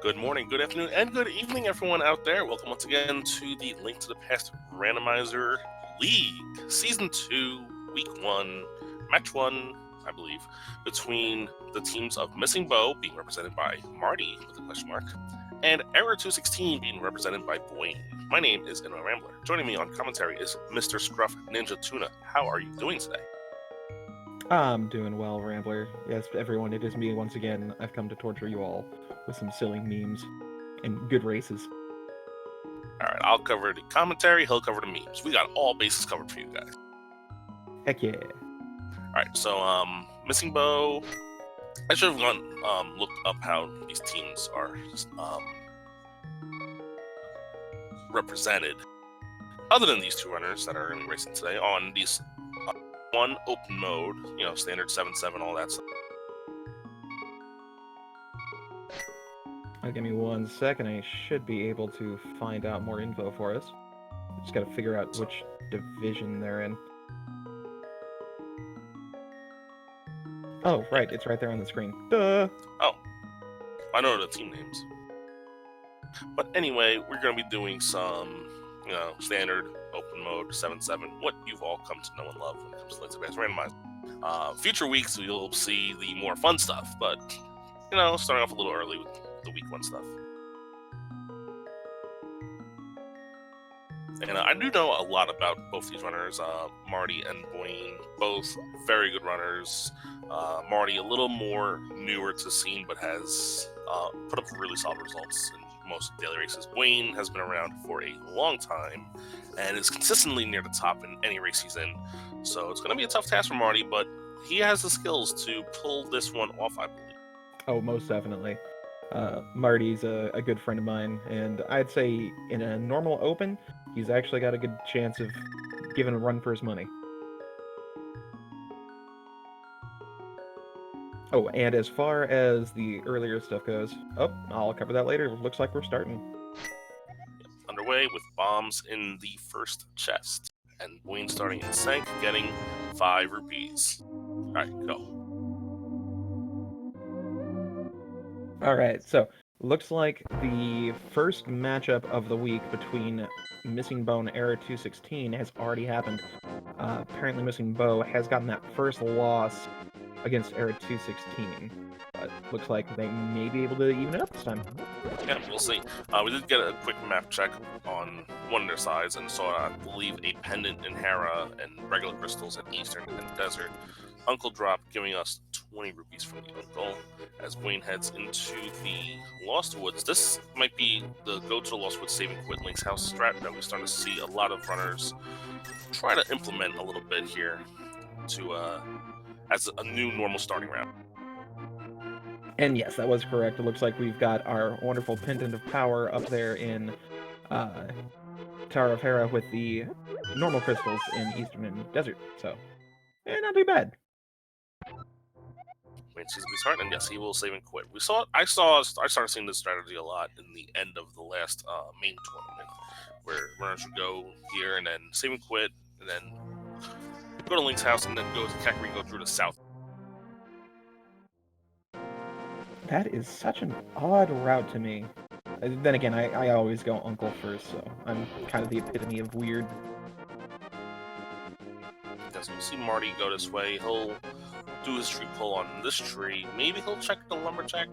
Good morning, good afternoon, and good evening, everyone out there. Welcome once again to the Link to the Past Randomizer League, Season 2, Week 1, Match 1, I believe, between the teams of Missing Bow, being represented by Marty, with a question mark, and Error 216, being represented by Buane. My name is Inno Rambler. Joining me on commentary is Mr. Scruff Ninja Tuna. How are you doing today? I'm doing well, Rambler. Yes, everyone, it is me once again. I've come to torture you all with some silly memes and good races. Alright, I'll cover the commentary, he'll cover the memes. We got all bases covered for you guys. Heck yeah. Alright, so, Missing Bow. I should have looked up how these teams are represented. Other than these two runners that are going to be racing today on these one open mode, standard 7-7, all that stuff. Give me 1 second. I should be able to find out more info for us. Just gotta figure out which division they're in. Oh, right, it's right there on the screen. Duh! Oh, I know the team names. But anyway, we're going to be doing some, standard open mode 7-7, what you've all come to know and love when it comes to Link to the Past Randomizer. Future weeks, you'll see the more fun stuff, but, starting off a little early with the week 1 stuff. And I do know a lot about both these runners, Marty and Buane, both very good runners. Marty a little more newer to the scene, but has put up really solid results in most daily races. Buane has been around for a long time and is consistently near the top in any race he's in. So it's going to be a tough task for Marty, but he has the skills to pull this one off, I believe. Oh, most definitely. Marty's a good friend of mine, and I'd say in a normal open, he's actually got a good chance of giving a run for his money. Oh, and as far as the earlier stuff goes, I'll cover that later. Looks like we're starting. Underway with bombs in the first chest, and Buane starting in Sank, getting 5 rupees. Alright, go. Alright, so looks like the first matchup of the week between Missing Bow and Error 216 has already happened. Apparently Missing Bow has gotten that first loss against Error 216, but looks like they may be able to even it up this time. Yeah, we'll see. We did get a quick map check on one of their sides and saw, I believe, a pendant in Hera and regular crystals at Eastern and Desert. Uncle Drop giving us 20 rupees from the Uncle as Buane heads into the Lost Woods. This might be the go to the Lost Woods save and quit Link's House strat that we're starting to see a lot of runners try to implement a little bit here to as a new normal starting round. And yes, that was correct. It looks like we've got our wonderful pendant of power up there in Tower of Hera with the normal crystals in Eastern and Desert. So, not too bad. Buane seems to be smart, and yes, he will save and quit. I started seeing this strategy a lot in the end of the last main tournament, where runners would go here and then save and quit, and then go to Link's House, and then go to Kakariko through the south. That is such an odd route to me. Then again, I always go Uncle first, so I'm kind of the epitome of weird. Yes, we'll see Marty go this way. He'll do his tree pull on this tree. Maybe he'll check the lumberjack.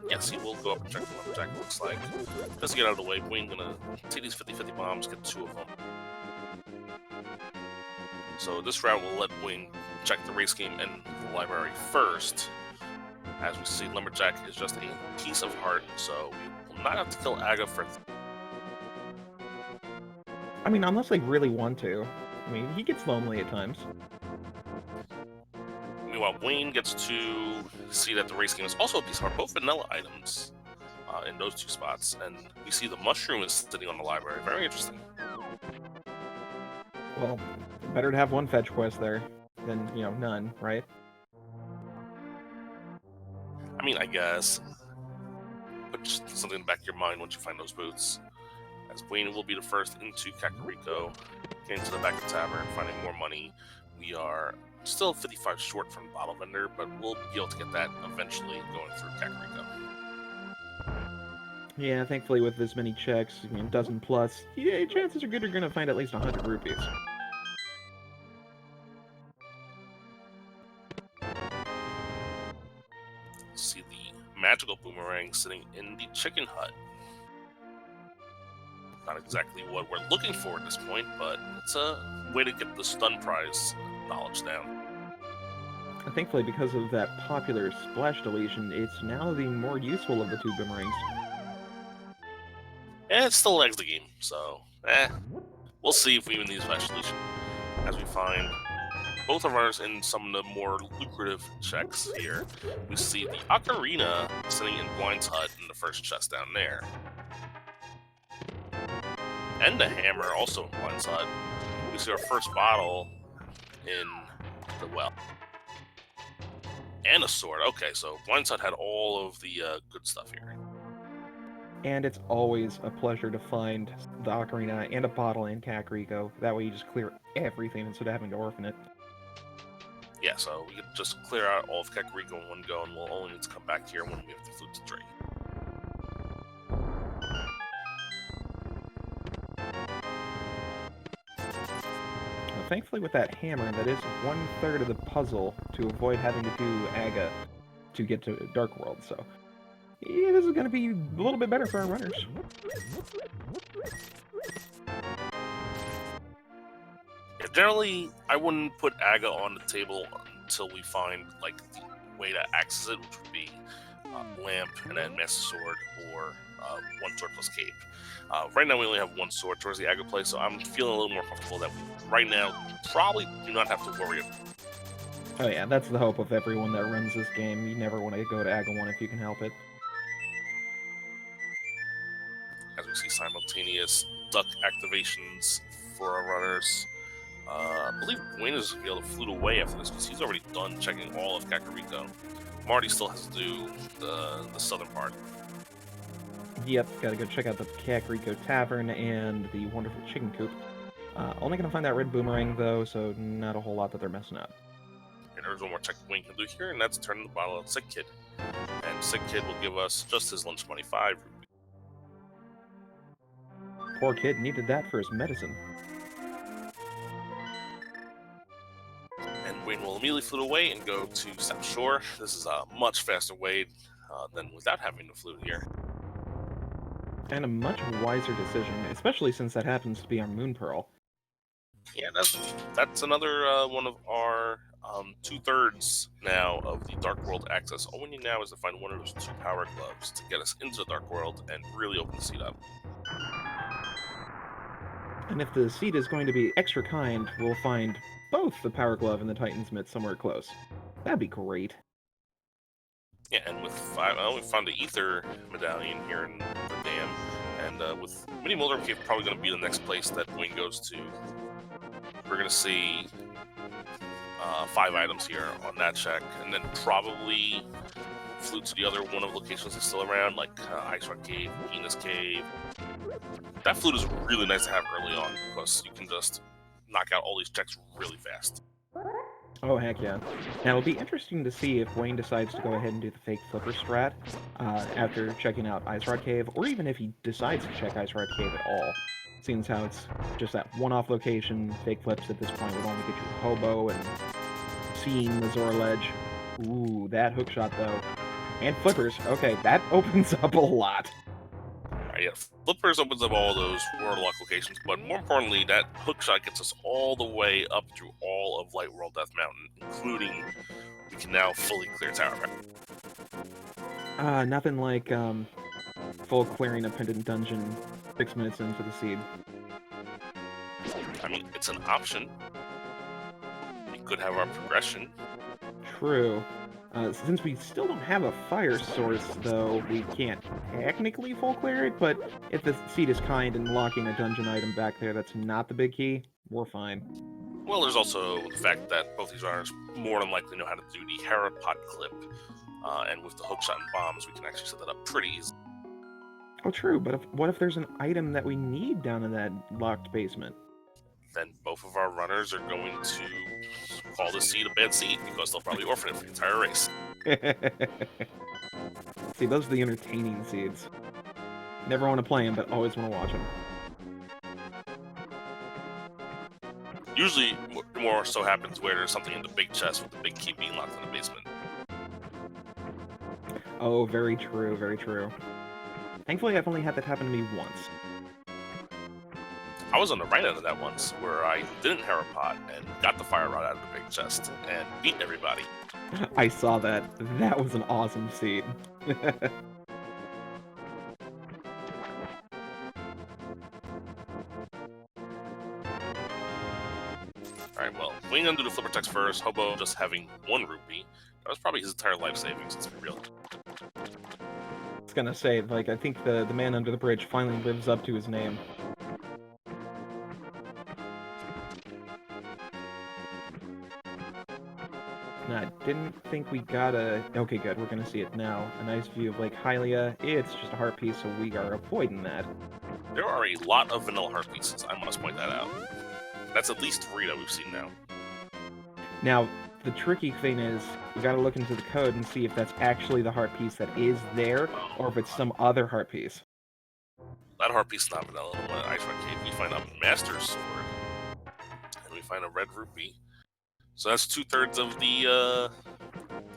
Yes, he will go up and check the lumberjack, looks like. Just to get out of the way, Buane gonna take these 50-50 bombs, get 2 of them. So this route will let Buane check the race game and the library first. As we see, lumberjack is just a piece of heart, so we will not have to kill Aga for... I mean, unless they really want to. I mean, he gets lonely at times. Meanwhile, Buane gets to see that the race game is also a piece of heart, both vanilla items in those 2 spots, and we see the mushroom is sitting on the library. Very interesting. Well, better to have one fetch quest there than, none, right? I mean, I guess. But just something in the back of your mind once you find those boots. As Buane will be the first into Kakariko, getting to the back of the tavern, finding more money. We are still 55 short from Bottle Vendor, but we'll be able to get that eventually going through Kakariko. Yeah, thankfully with this many checks, dozen plus, yeah, chances are good you're gonna find at least 100 rupees. See the magical boomerang sitting in the chicken hut. Not exactly what we're looking for at this point, but it's a way to get the stun prize knowledge down. Thankfully, because of that popular splash deletion, it's now the more useful of the two boomerangs. And it still lags the game, so we'll see if we win the splash deletion. As we find both our runners in some of the more lucrative checks here. We see the ocarina sitting in Buane's hut in the first chest down there. And the hammer also in Buane's hut. We see our first bottle in the well. And a sword. Okay, so Buane's hut had all of the good stuff here. And it's always a pleasure to find the ocarina and a bottle in Kakariko. That way you just clear everything instead of having to orphan it. Yeah, so we could just clear out all of Kakariko in one go, and we'll only need to come back here when we have the flute to drink. Thankfully, with that hammer, that is 1/3 of the puzzle to avoid having to do Aga to get to Dark World, so yeah, this is going to be a little bit better for our runners. Yeah, generally, I wouldn't put Aga on the table until we find like the way to access it, which would be lamp and then master sword, or one sword plus cape. Right now we only have one sword towards the Aga play, so I'm feeling a little more comfortable that we right now probably do not have to worry about. Oh yeah, that's the hope of everyone that runs this game. You never want to go to Aga 1 if you can help it. As we see simultaneous duck activations for our runners. I believe Buane is going to be able to flute away after this because he's already done checking all of Kakariko. Marty still has to do the southern part. Yep, gotta go check out the Kakariko Tavern and the wonderful chicken coop. Only gonna find that red boomerang though, so not a whole lot that they're messing up. And there's one more check Buane can do here, and that's turn the bottle of Sick Kid. And Sick Kid will give us just his lunch money, 5 rupees. Poor kid needed that for his medicine. And Buane will immediately flute away and go to South Shore. This is a much faster way than without having to flute here. And a much wiser decision, especially since that happens to be our Moon Pearl. Yeah, that's another one of our 2/3 now of the Dark World access. All we need now is to find one of those 2 power gloves to get us into the Dark World and really open the seat up. And if the seed is going to be extra kind, we'll find both the Power Glove and the Titan's Mitt somewhere close. That'd be great. Yeah, and with 5, we found the Ether Medallion here in the dam, and with Mini Molder Cave probably going to be the next place that Buane goes to. We're going to see 5 items here on that check, and then probably flute to the other one of the locations that's still around, like Ice Rock Cave, Venus Cave. That flute is really nice to have early on, because you can just knock out all these checks really fast. Oh, heck yeah. Now, it'll be interesting to see if Buane decides to go ahead and do the fake flipper strat after checking out Ice Rod Cave, or even if he decides to check Ice Rod Cave at all. Seeing as how it's just that one-off location, fake flips at this point would only get you Hobo and seeing the Zora Ledge. Ooh, that hookshot though. And flippers. Okay, that opens up a lot. Yeah, flippers opens up all those world lock locations, but more importantly, that hookshot gets us all the way up through all of Light World Death Mountain, including we can now fully clear Tower. Nothing like full clearing a pendant dungeon 6 minutes into the seed. I mean, it's an option. We could have our progression. True. Since we still don't have a fire source, though, we can't technically full clear it, but if the seed is kind and locking a dungeon item back there that's not the big key, we're fine. Well, there's also the fact that both these runners more than likely know how to do the Herapod clip, and with the hookshot and bombs, we can actually set that up pretty easily. Oh, true, but what if there's an item that we need down in that locked basement? Then both of our runners are going to call this seed a bad seed, because they'll probably orphan it for the entire race. See, those are the entertaining seeds. Never want to play him, but always want to watch him. Usually, more so happens where there's something in the big chest with the big key being locked in the basement. Oh, very true, very true. Thankfully, I've only had that happen to me once. I was on the right end of that once, where I didn't have a pot and got the fire rod out of the big chest and beat everybody. I saw that. That was an awesome scene. Alright, well, Buane gonna do the flipper text first, Hobo just having 1 rupee. That was probably his entire life savings, let's be real. I was gonna say, like, I think the man under the bridge finally lives up to his name. And I didn't think we got a... Okay, good, we're gonna see it now. A nice view of Lake Hylia. It's just a heart piece, so we are avoiding that. There are a lot of vanilla heart pieces, I must point that out. That's at least 3 that we've seen now. Now, the tricky thing is, we gotta look into the code and see if that's actually the heart piece that is there, or if it's some other heart piece. That heart piece is not vanilla. When I try cave, we find a Master's Sword, and we find a red rupee. So that's 2/3 of the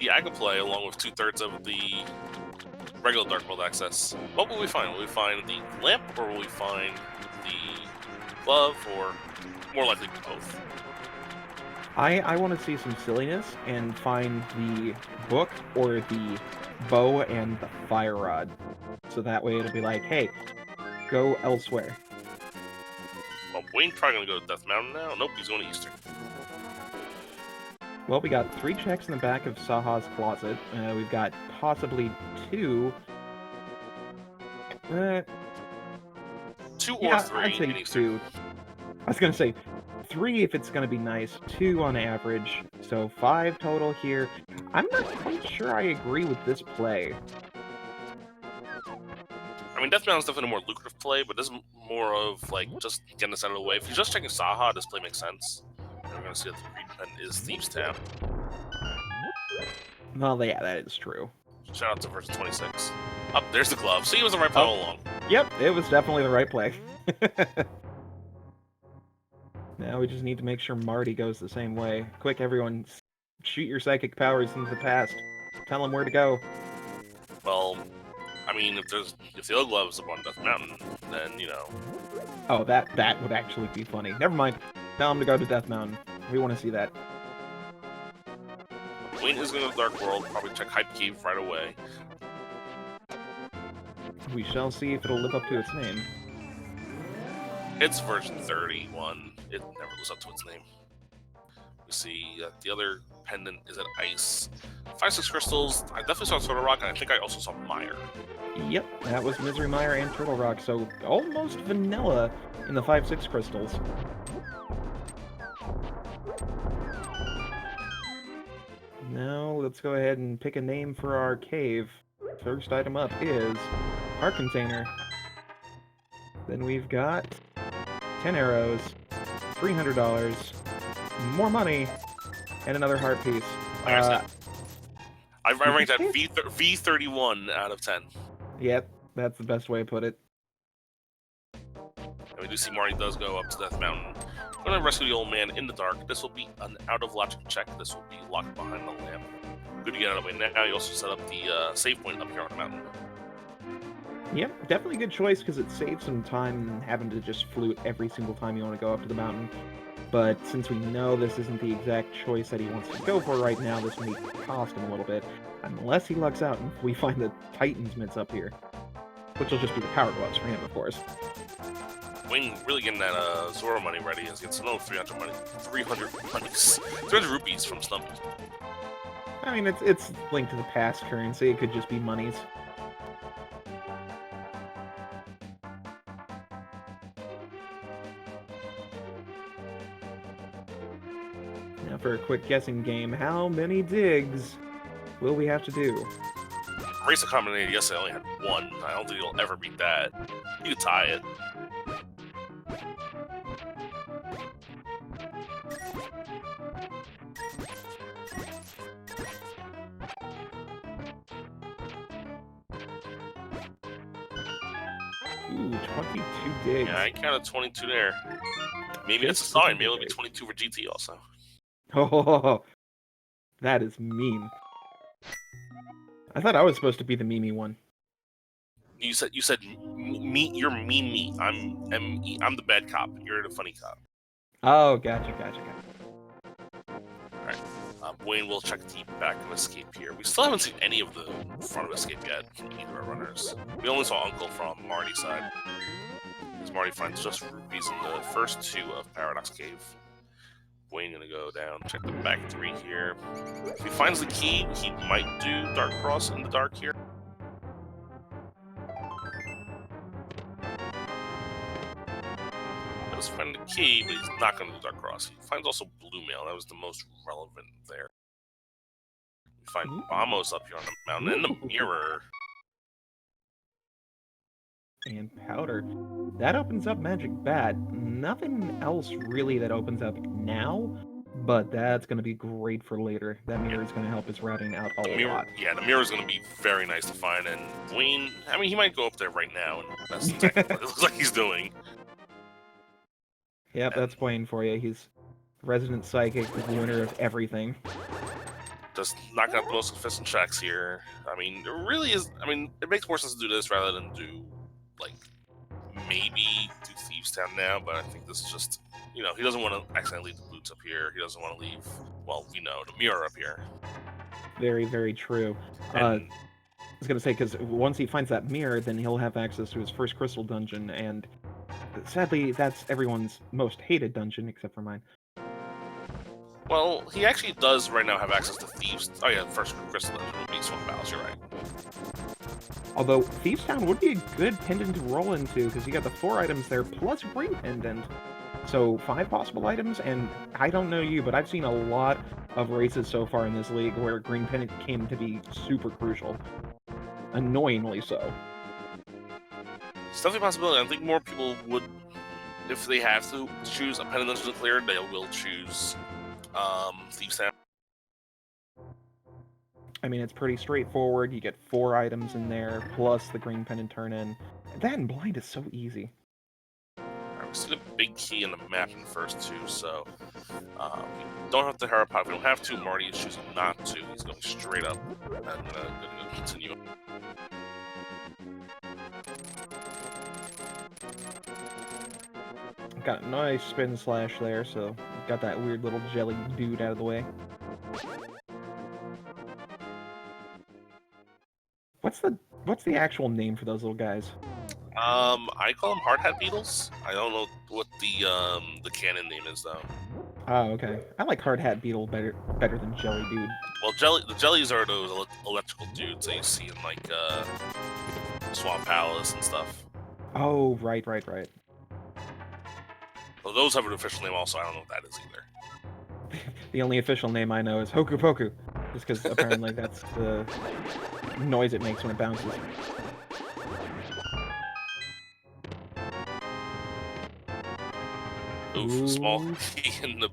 Agaplay, along with 2/3 of the regular Dark World access. What will we find? Will we find the lamp, or will we find the glove, or more likely both? I want to see some silliness and find the book or the bow and the fire rod. So that way it'll be like, hey, go elsewhere. Well, Buane's probably gonna go to Death Mountain now. Nope, he's going to Eastern. Well, we got 3 checks in the back of Saha's closet. We've got possibly 2. 2 or Yeah, 3 I'd say in Eastern. 2. I was gonna say 3 if it's gonna be nice, 2 on average, so 5 total here. I'm not quite sure I agree with this play. I mean, Death Mountain's definitely a more lucrative play, but this is more of, like, just getting this out of the way. If you're just checking Saha, this play makes sense. And we're gonna see that the green pen is Thieves' Town. Well, yeah, that is true. Shout out to version 26. Up, there's the glove. See, it was the right play all along. Yep, it was definitely the right play. Now we just need to make sure Marty goes the same way. Quick, everyone, shoot your psychic powers into the past. Tell him where to go. Well, I mean, if the other glove's up on Death Mountain, then, you know. Oh, that would actually be funny. Never mind. Tell him to go to Death Mountain. We want to see that. Buane is going to the Dark World, probably check Hype Cave right away. We shall see if it'll live up to its name. It's version 31. It never lives up to its name. We see the other pendant is at Ice. 5-6 crystals. I definitely saw Turtle Rock, and I think I also saw Mire. Yep, that was Misery Mire and Turtle Rock, so almost vanilla in the 5-6 crystals. Now, let's go ahead and pick a name for our cave. First item up is Heart Container. Then we've got 10 arrows, $300, more money, and another heart piece. Like I said, I ranked that V31 out of 10. Yep, that's the best way to put it. And we do see Marty does go up to Death Mountain. Going to rescue the old man in the dark. This will be an out of logic check. This will be locked behind the lamp. Good to get out of the way. Now you also set up the save point up here on the mountain. Yep, definitely a good choice because it saves some time having to just flute every single time you want to go up to the mountain. But since we know this isn't the exact choice that he wants to go for right now, this may cost him a little bit. Unless he lucks out and we find the Titan's Mitts up here. Which will just be the power gloves for him, of course. Buane really getting that Zoro money ready. He's getting another 300 money. 300 rupees from Stumpy. I mean, it's linked to the past currency. It could just be monies. Now for a quick guessing game, how many digs will we have to do? Race of Combinator, yes, I only had 1. I don't think you'll ever beat that. You could tie it. Ooh, 22 digs. Yeah, I counted 22 there. Maybe that's a Just sign. Maybe pretty it'll be big. 22 for GT also. Oh, that is mean. I thought I was supposed to be the Mimi one. You said me. You're mean me. I'm M-E. I'm the bad cop. You're the funny cop. Oh, gotcha. All right. Buane will check the back of escape here. We still haven't seen any of the front of escape yet from either of our runners. We only saw Uncle from Marty's side. As Marty finds just rupees in the first 2 of Paradox Cave. Buane gonna go down, check the back 3 here. If he finds the key, he might do Dark Cross in the dark here. Does find the key, but he's not gonna do Dark Cross. He finds also Blue Mail. That was the most relevant there. We find Vamos up here on the mountain and the mirror. And powder. That opens up Magic Bat. Nothing else really that opens up now, but that's going to be great for later. That mirror is going to help his routing out a lot. Yeah, the mirror is going to be very nice to find. And Buane, I mean, he might go up there right now, and that's exactly what it looks like he's doing. Yep, that's Buane for you. He's resident psychic, the winner of everything. Just knocking out the most efficient checks here. I mean, it really is. I mean, it makes more sense to do this rather than do, like, maybe do Thieves Town now, but I think this is just, you know, he doesn't want to accidentally leave the boots up here. He doesn't want to leave, well, we know, the mirror up here. Very, very true. I was going to say, because once he finds that mirror, then he'll have access to his first crystal dungeon, and sadly, that's everyone's most hated dungeon, except for mine. Well, he actually does right now have access to Thieves. Oh yeah, first crystal dungeon would be Swamp Palace, you're right. Although Thieves Town would be a good pendant to roll into, because you got the 4 items there, plus Green Pendant. So 5 possible items, and I don't know you, but I've seen a lot of races so far in this league where Green Pendant came to be super crucial. Annoyingly so. It's definitely a possibility. I think more people would, if they have to choose a pendant dungeon to clear, they will choose Thieves Town. I mean, it's pretty straightforward. You get 4 items in there, plus the Green Pendant turn-in. That and Blind is so easy. We see the big key in the map in the first 2, so we don't have to Harapod. We don't have to. Marty is choosing not to. He's going straight up. I'm gonna continue. Got a nice spin slash there, so got that weird little jelly dude out of the way. What's the actual name for those little guys? I call them hard hat beetles. I don't know what the canon name is though. Oh, okay. I like hard hat beetle better than jelly dude. Well, the jellies are those electrical dudes that you see in like Swamp Palace and stuff. Oh, right. Well, those have an official name also. I don't know what that is either. The only official name I know is Hoku Poku, just because apparently that's the noise it makes when it bounces. Oof, small key in the.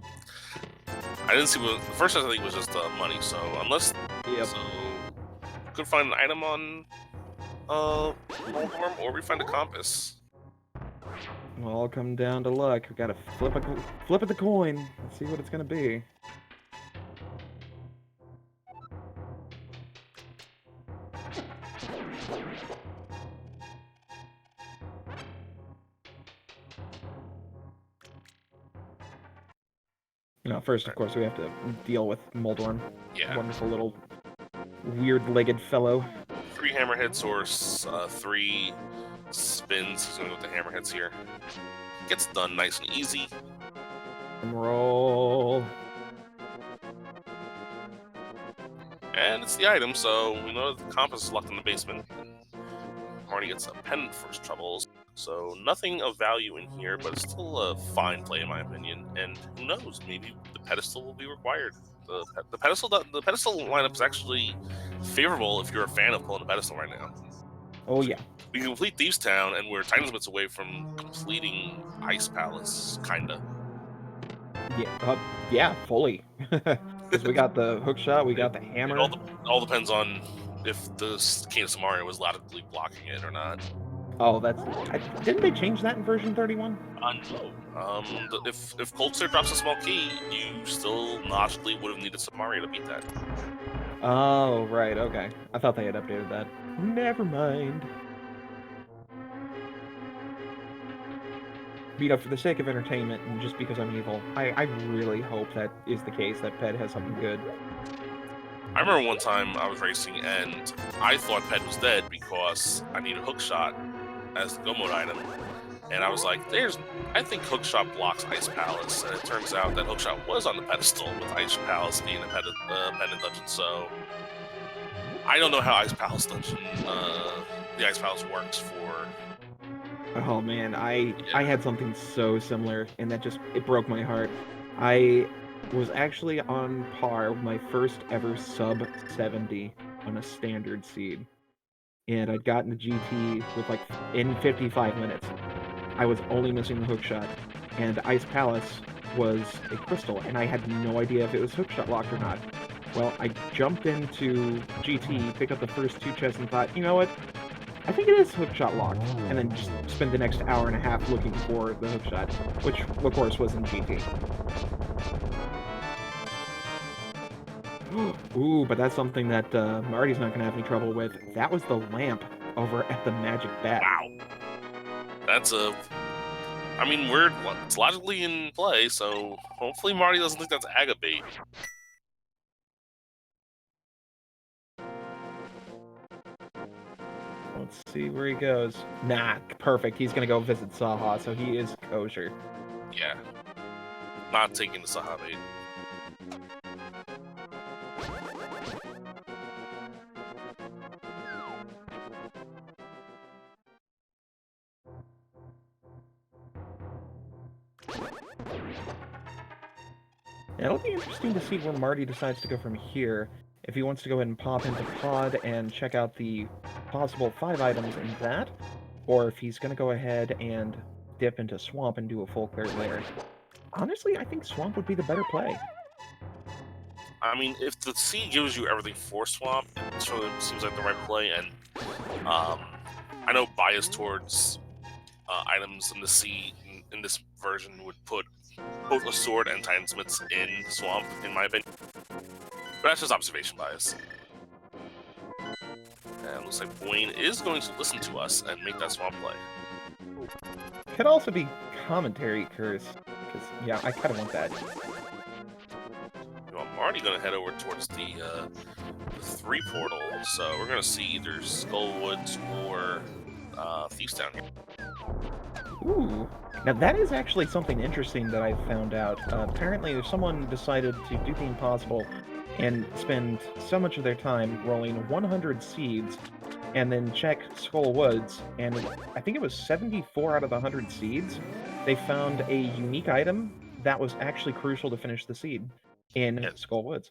I didn't see what the first. I think was just money. So unless, so could find an item on Moldorm, or we find a compass. Well, it'll come down to luck. We gotta flip at the coin. Let's see what it's gonna be. No, first, of course, we have to deal with Moldorm. Yeah. Wonderful little weird-legged fellow. 3 hammerhead source, 3 spins. He's gonna go with the hammerheads here. Gets done nice and easy. Roll. And it's the item, so we know the compass is locked in the basement. Marty gets a pendant for his troubles. So nothing of value in here, but it's still a fine play in my opinion. And who knows, maybe the pedestal will be required. The pedestal lineup is actually favorable if you're a fan of pulling the pedestal right now. Oh yeah. We can complete Thieves Town, and we're tiny bits away from completing Ice Palace, kinda. Yeah, fully. Because we got the hook shot, we got the hammer. It all depends on if the King of Samaria was logically blocking it or not. Oh, didn't they change that in version 31? No. If Cold Clear drops a small key, you still logically would have needed some Mario to beat that. Oh, right, okay. I thought they had updated that. Never mind. You know, for the sake of entertainment, and just because I'm evil, I really hope that is the case, that Ped has something good. I remember one time I was racing and I thought Ped was dead because I needed a hook shot as the go mode item. And I was like, I think Hookshot blocks Ice Palace. And it turns out that Hookshot was on the pedestal with Ice Palace being a pendant dungeon. So I don't know how Ice Palace dungeon, the Ice Palace works for. Oh man, I had something so similar, and it broke my heart. I was actually on par with my first ever sub 70 on a standard seed. And I'd gotten the GT with in 55 minutes. I was only missing the hookshot, and Ice Palace was a crystal, and I had no idea if it was hookshot locked or not. Well, I jumped into GT, picked up the first 2 chests, and thought, you know what? I think it is hookshot locked, and then just spent the next hour and a half looking for the hookshot, which, of course, was in GT. Ooh, but that's something that Marty's not going to have any trouble with. That was the lamp over at the Magic Bat. Wow. That's it's logically in play, so hopefully Marty doesn't think that's Agabait. Let's see where he goes. Nah, perfect. He's gonna go visit Saha, so he is kosher. Yeah. Not taking the Saha bait. It'll be interesting to see where Marty decides to go from here. If he wants to go ahead and pop into Pod and check out the possible 5 items in that, or if he's going to go ahead and dip into Swamp and do a full clear later. Honestly, I think Swamp would be the better play. I mean, if the sea gives you everything for Swamp, it sort of seems like the right play, and I know bias towards items in the sea in this version would put both a sword and Titan Smiths in Swamp, in my opinion. But that's just observation bias. And it looks like Buane is going to listen to us and make that Swamp play. Could also be commentary curse, because, yeah, I kind of want that. I'm already going to head over towards the 3 portal, so we're going to see either Skullwoods or Thieves Town here. Ooh. Now that is actually something interesting that I found out. Apparently someone decided to do the impossible and spend so much of their time rolling 100 seeds and then check Skull Woods, and I think it was 74 out of the 100 seeds, they found a unique item that was actually crucial to finish the seed in Skull Woods.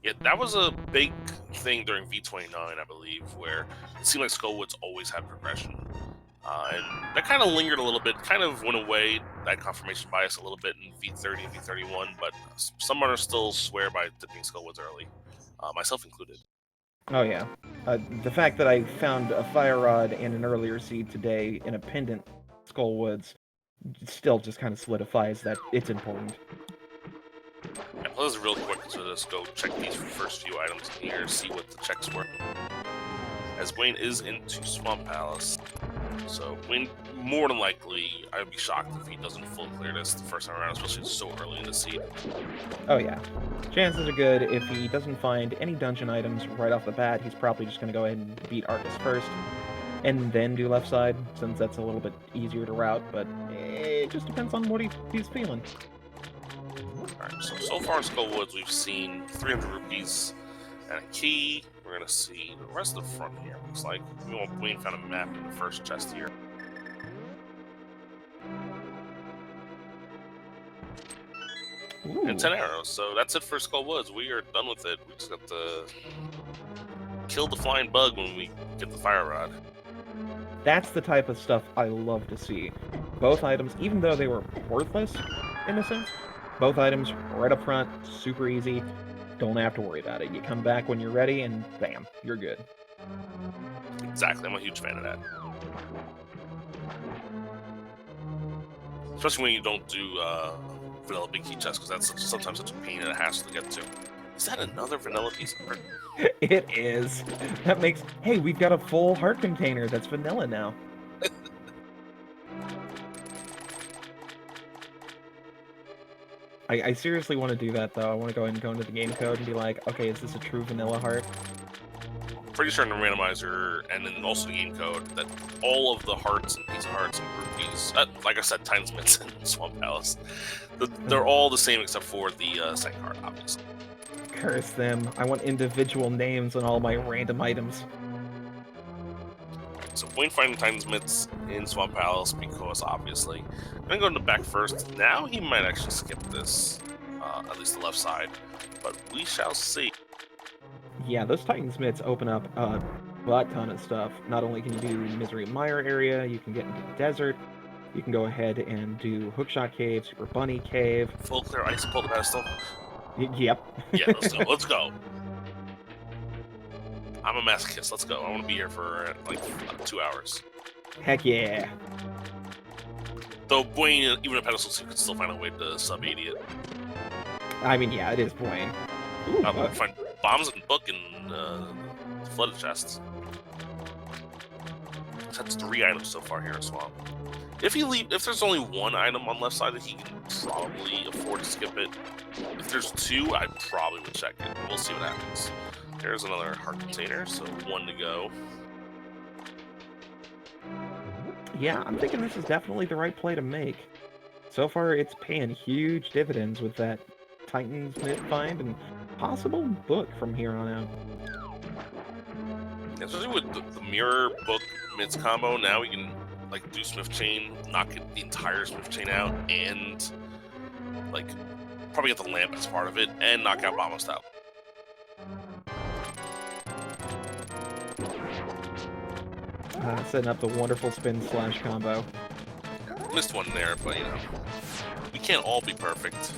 Yeah, that was a big thing during V29, I believe, where it seemed like Skull Woods always had progression. And that kind of lingered a little bit, kind of went away, that confirmation bias a little bit in V30 and V31, but some runners still swear by dipping Skullwoods early, myself included. Oh yeah. The fact that I found a Fire Rod and an earlier seed today in a pendant Skullwoods still just kind of solidifies that it's important. Yeah, plus real quick, so let's go check these first few items in here, see what the checks were. As Buane is into Swamp Palace, so Buane, more than likely, I would be shocked if he doesn't full clear this the first time around, especially so early in the seed. Oh yeah. Chances are good if he doesn't find any dungeon items right off the bat, he's probably just going to go ahead and beat Arcus first, and then do left side, since that's a little bit easier to route, but it just depends on what he's feeling. Alright, so far in Skullwoods, we've seen 300 rupees and a key. We're going to see the rest of the front here, looks like. Buane found a map in the first chest here. Ooh. And 10 arrows, so that's it for Skullwoods. We are done with it. We just got to kill the flying bug when we get the Fire Rod. That's the type of stuff I love to see. Both items, even though they were worthless, in a sense, both items right up front, super easy. Don't have to worry about it. You come back when you're ready, and bam, you're good. Exactly. I'm a huge fan of that. especially when you don't do vanilla big key chest, because that's sometimes such a pain and a hassle to get to. Is that another vanilla piece of art? It is. That makes... Hey, we've got a full heart container that's vanilla now. I seriously want to do that, though. I want to go ahead and go into the game code and be like, okay, is this a true vanilla heart? Pretty sure in the randomizer and then also the game code that all of the hearts and pizza hearts and rupees, like I said, Titans Mitts and Swamp Palace, they're all the same except for the second card, obviously. Curse them. I want individual names on all my random items. So Buane finding Titans Mitts in Swamp Palace because obviously. I'm gonna go in the back first. Now he might actually skip this, at least the left side, but we shall see. Yeah, those Titans Mitts open up a butt ton of stuff. Not only can you do Misery Mire area, you can get into the desert, you can go ahead and do Hookshot Cave, Super Bunny Cave. Full clear ice, pull the pedestal. Yep. Yeah, let's go. Let's go. I'm a masochist. Let's go. I want to be here for like 2 hours. Heck yeah. Though Buane, even a pedestal, you could still find a way to sub-80 it. I mean, yeah, it is Buane. Ooh, Find bombs and book and flooded chests. That's 3 items so far here in Swamp. If there's only 1 item on left side, he can probably afford to skip it. If there's 2, I probably would check it. We'll see what happens. There's another heart container, so 1 to go. Yeah, I'm thinking this is definitely the right play to make. So far, it's paying huge dividends with that Titans Mitt find and possible book from here on out. Especially with the mirror book Mitts combo, now we can like do Smith Chain, knock the entire Smith Chain out, and like probably get the lamp as part of it, and knock out Bomba Style. Setting up the wonderful spin slash combo. Missed one there, but you know, we can't all be perfect.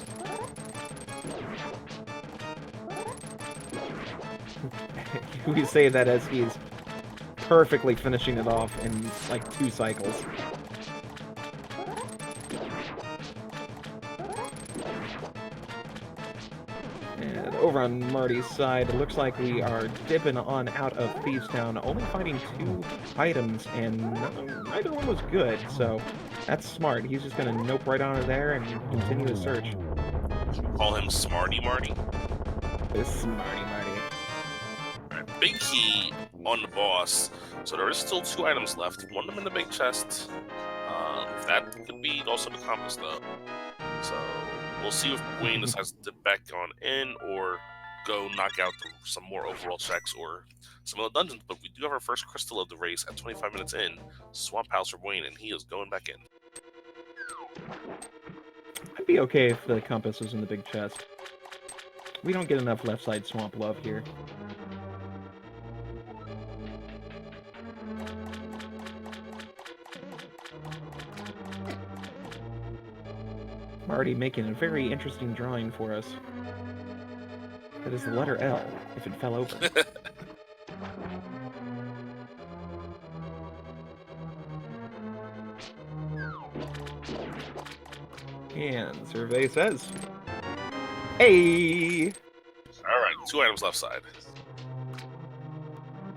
We say that as he's perfectly finishing it off in like 2 cycles. And over on Marty's side, it looks like we are dipping on out of Thieves Town, only finding 2 items, and neither one was good, so that's smart. He's just gonna nope right on there and continue his search. Should we call him Smarty Marty? This Smarty Marty. Alright, big key on the boss. So there is still 2 items left. One of them in the big chest. That could be also the compass though. So we'll see if Buane decides to dip back on in or go knock out some more overall checks or some of the dungeons. But we do have our first crystal of the race at 25 minutes in. Swamp House for Buane, and he is going back in. I'd be okay if the compass was in the big chest. We don't get enough left side swamp love here. Marty making a very interesting drawing for us. That is the letter L, if it fell over. And survey says, hey! Alright, 2 items left side.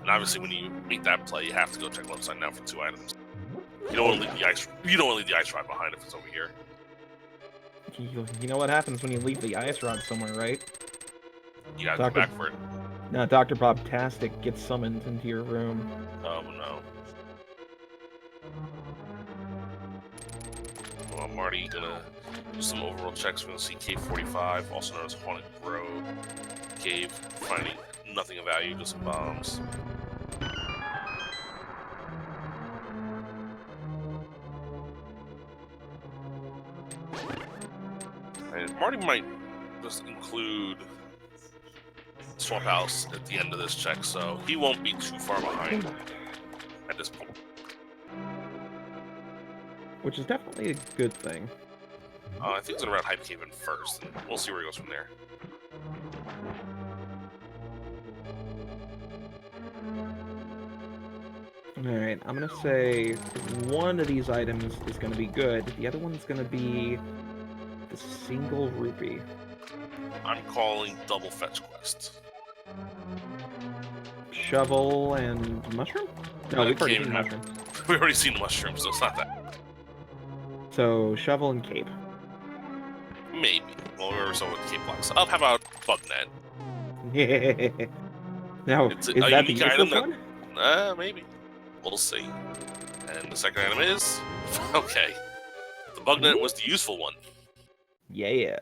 And obviously when you make that play, you have to go check left side now for 2 items. You don't want to leave the ice. You don't want to leave the ice rod behind if it's over here. You know what happens when you leave the ice rod somewhere, right? You gotta go back for it. Now, Dr. Bob-tastic gets summoned into your room. Oh no. Well, Marty gonna do some overall checks. We're gonna see Cave 45, also known as Haunted Grove Cave, finding nothing of value, just some bombs. And Marty might just include Swamp House at the end of this check, so he won't be too far behind at this point. Which is definitely a good thing. I think he's gonna route Hype Cave in first, and we'll see where he goes from there. Alright, I'm gonna say one of these items is gonna be good. The other one's gonna be the single rupee. I'm calling double fetch quest. Shovel and mushroom? No, we've already seen mushroom. We've already seen mushroom, so it's not that. So, shovel and cape. Maybe. Well, we were with cape blocks. Oh, how about bug net? Now, It's is a that the unique item useless that, one? maybe. We'll see. And the second item is... okay. The bug net was the useful one. Yeah.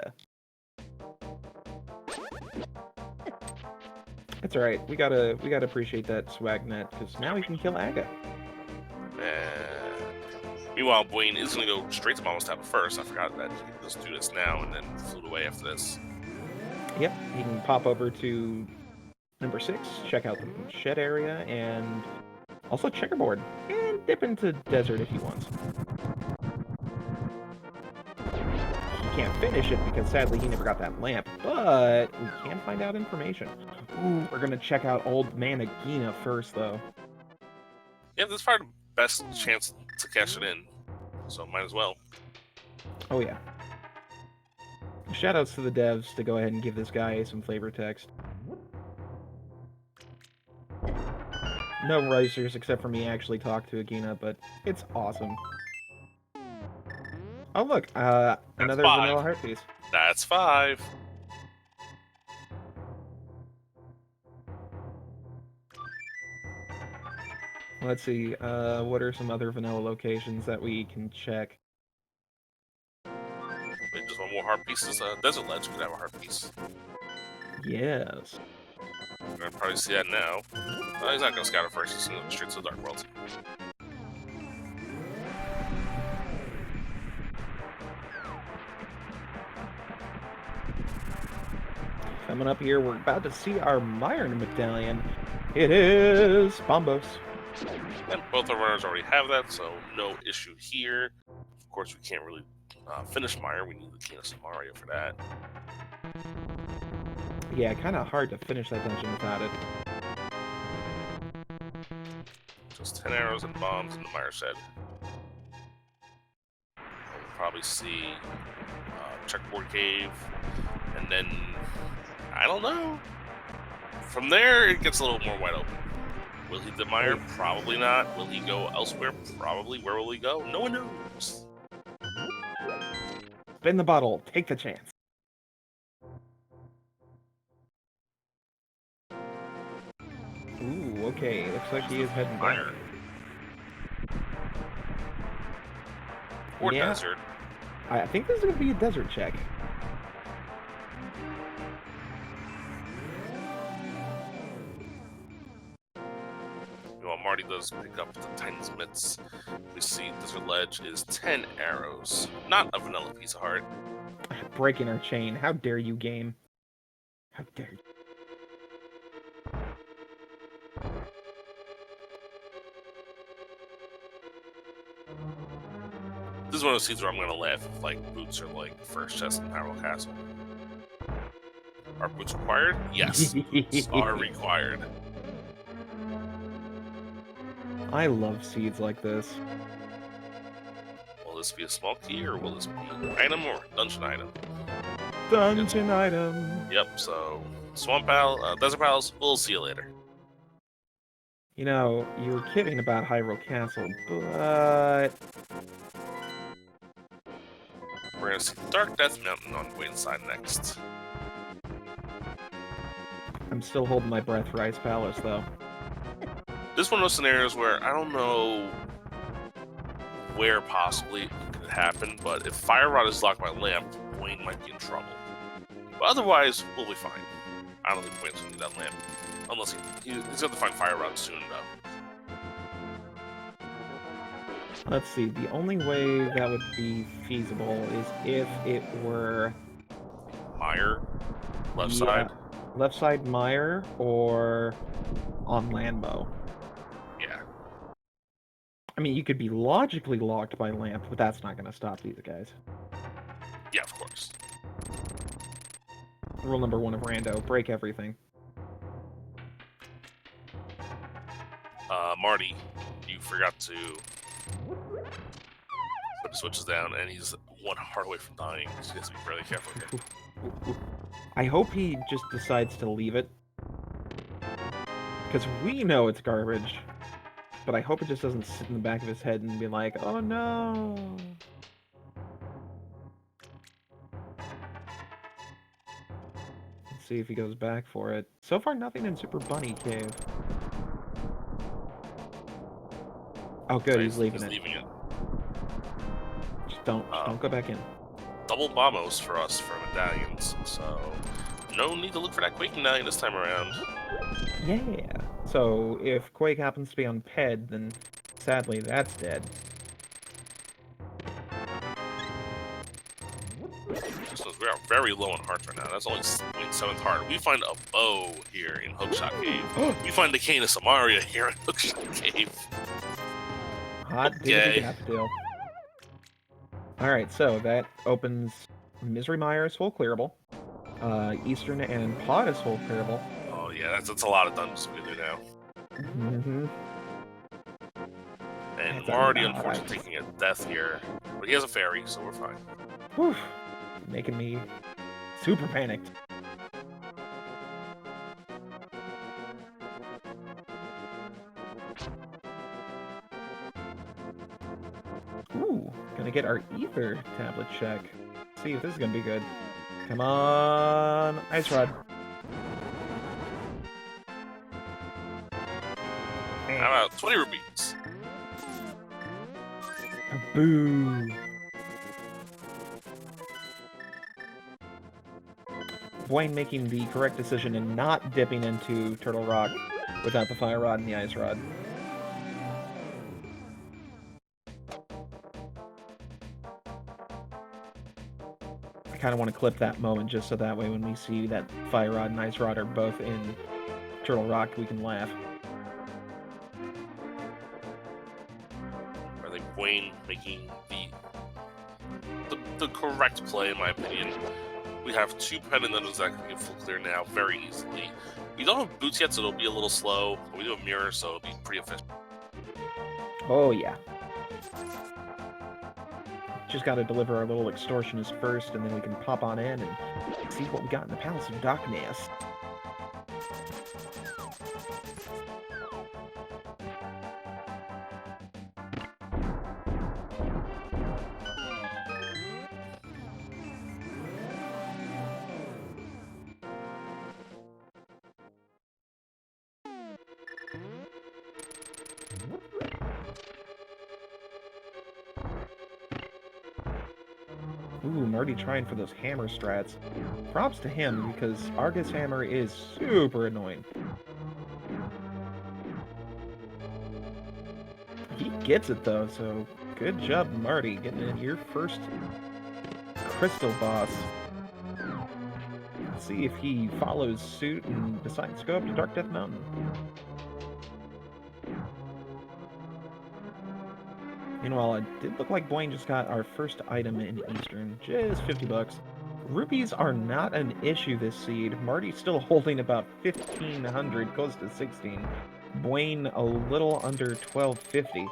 That's alright. We gotta appreciate that swag net, because now we can kill Aga. Meanwhile, Buane is going to go straight to Mama's Tapa first. I forgot that. Let's do this now and then float away after this. Yep, he can pop over to number 6, check out the shed area, and also checkerboard, and dip into desert if he wants. He can't finish it because sadly he never got that lamp, but we can find out information. Ooh, we're gonna check out Old Man Agina first, though. Yeah, this is probably the best chance to cash it in, so might as well. Oh yeah. Shoutouts to the devs to go ahead and give this guy some flavor text. No risers except for me actually talk to Agina, but it's awesome. Oh look, another 5. vanilla heart piece. That's 5. Let's see, what are some other vanilla locations that we can check? Wait, just one more heart piece. Is Desert Ledge could have a heart piece. Yes. We're gonna probably see that now. He's not gonna scout it first. He's gonna go straight to the Dark World. Coming up here, we're about to see our Myron medallion. It is Bombos. And both our runners already have that, so no issue here. Of course, we can't really finish Meyer. We need the King of Samaria for that. Yeah, kind of hard to finish that dungeon without it. Just 10 arrows and bombs in the Meyer shed. We'll probably see Checkboard Cave, and then, I don't know. From there, it gets a little more wide open. Will he do Meyer? Probably not. Will he go elsewhere? Probably. Where will he go? No one knows. Spin the bottle. Take the chance. Ooh, okay. Looks like he is heading Meyer. back. Or Yeah. desert. I think this is going to be a desert check. While Marty does pick up the Titan's Mitts, we see Desert Ledge is 10 arrows. Not a vanilla piece of heart. Breaking our chain. How dare you, game? How dare you? This is one of those scenes where I'm gonna laugh if like boots are like first chest in Hyrule Castle. Are boots required? Yes. Boots are required. I love seeds like this. Will this be a small key or will this be an item or dungeon item? Dungeon item. Yep, so Swamp Pal, Desert Pals, we'll see you later. You know, you were kidding about Hyrule Castle, but... We're gonna see Dark Death Mountain on Buane's side next. I'm still holding my breath for Ice Palace, though. This is one of those scenarios where I don't know where possibly it could happen, but if Fire Rod is locked by Lamp, Buane might be in trouble. But otherwise, we'll be fine. I don't think Buane's gonna need that lamp. Unless he's gonna find Fire Rod soon, though. Let's see, the only way that would be feasible is if it were... Meyer, left side. Left side Meyer, or on Landbow. Yeah. I mean, you could be logically locked by Lamp, but that's not going to stop these guys. Yeah, of course. Rule number 1 of Rando, break everything. Marty, you forgot to. So he switches down, and he's one heart away from dying. So he has to be really careful here. I hope he just decides to leave it. Because we know it's garbage. But I hope it just doesn't sit in the back of his head and be like, oh no. Let's see if he goes back for it. So far, nothing in Super Bunny Cave. Oh, good, he's leaving it. Just don't go back in. Double bombos for us for medallions, so no need to look for that Quake medallion this time around. Yeah. So if Quake happens to be on Ped, then sadly that's dead. So we are very low on hearts right now. That's only 7th heart. We find a bow here in Hookshot Cave. We find the Cane of Samaria here in Hookshot Cave. Hot diggity daffodil. Alright, so that opens Misery Mire is full clearable. Eastern and Pod is full clearable. Oh yeah, that's a lot of dungeons we do now. Mm-hmm. And Marty, unfortunately, taking a death here. But he has a fairy, so we're fine. Whew. Making me super panicked. Ooh, gonna get our ether tablet check. See if this is gonna be good. Come on, Ice Rod. How about 20 rupees? Boo. Buane making the correct decision and not dipping into Turtle Rock without the Fire Rod and the Ice Rod. I kind of want to clip that moment just so that way when we see that Fire Rod and Ice Rod are both in Turtle Rock, we can laugh. I think Buane making the correct play, in my opinion. We have 2 pendant items that can get full clear now very easily. We don't have boots yet, so it'll be a little slow. But we do have mirror, so it'll be pretty efficient. Oh, yeah. Just gotta deliver our little extortionist first, and then we can pop on in and see what we got in the Palace of Darkness. Ooh, Marty trying for those hammer strats. Props to him, because Argus Hammer is super annoying. He gets it, though, so good job, Marty, getting in your first crystal boss. Let's see if he follows suit and decides to go up to Dark Death Mountain. Meanwhile, it did look like Buane just got our first item in Eastern, just 50 bucks. Rupees are not an issue this seed. Marty's still holding about 1,500, close to 16. Buane a little under 1,250.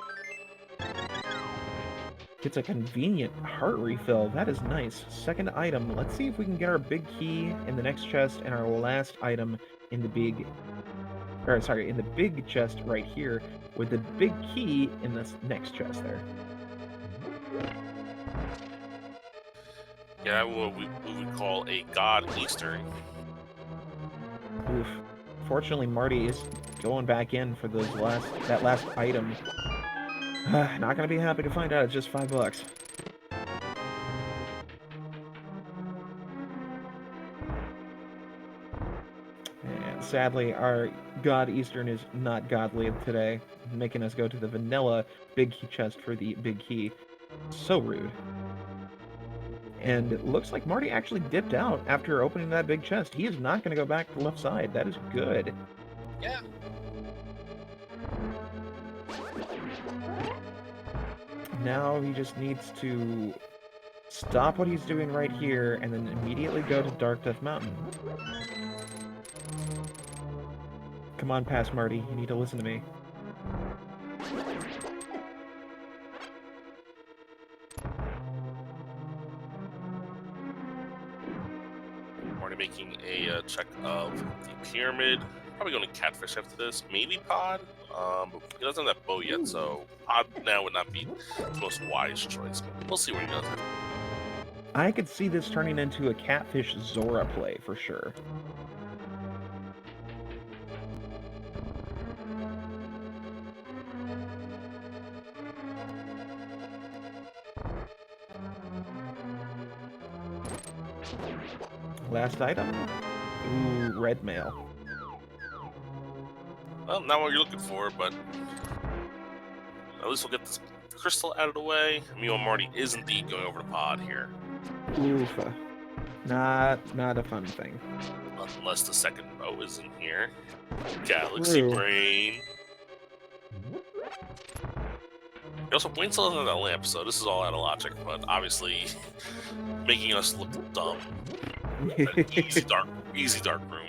Gets a convenient heart refill. That is nice. Second item. Let's see if we can get our big key in the next chest and our last item in the big... in the big chest right here, with the big key in this next chest there. Yeah, what we would call a God Eastern. Oof. Fortunately, Marty is going back in for those that last item. Not gonna be happy to find out it's just 5 bucks. And sadly, our God Eastern is not godly today, making us go to the vanilla big key chest for the big key. So rude. And it looks like Marty actually dipped out after opening that big chest. He is not going to go back to the left side. That is good. Yeah. Now he just needs to stop what he's doing right here and then immediately go to Dark Death Mountain. Come on, past Marty. You need to listen to me. taking a check of the pyramid. Probably going to catfish after this. Maybe pod. But he doesn't have that bow yet, so pod now would not be the most wise choice. But we'll see what he does. I could see this turning into a catfish Zora play for sure. Last item? Ooh, red mail. Well, not what you're looking for, but at least we'll get this crystal out of the way. Meanwhile, Marty is indeed going over to pod here. Oof. Not a fun thing. Unless the second bow is in here. Galaxy Brain. Also, Buane still doesn't have that lamp, so this is all out of logic, but obviously making us look dumb. Easy dark room.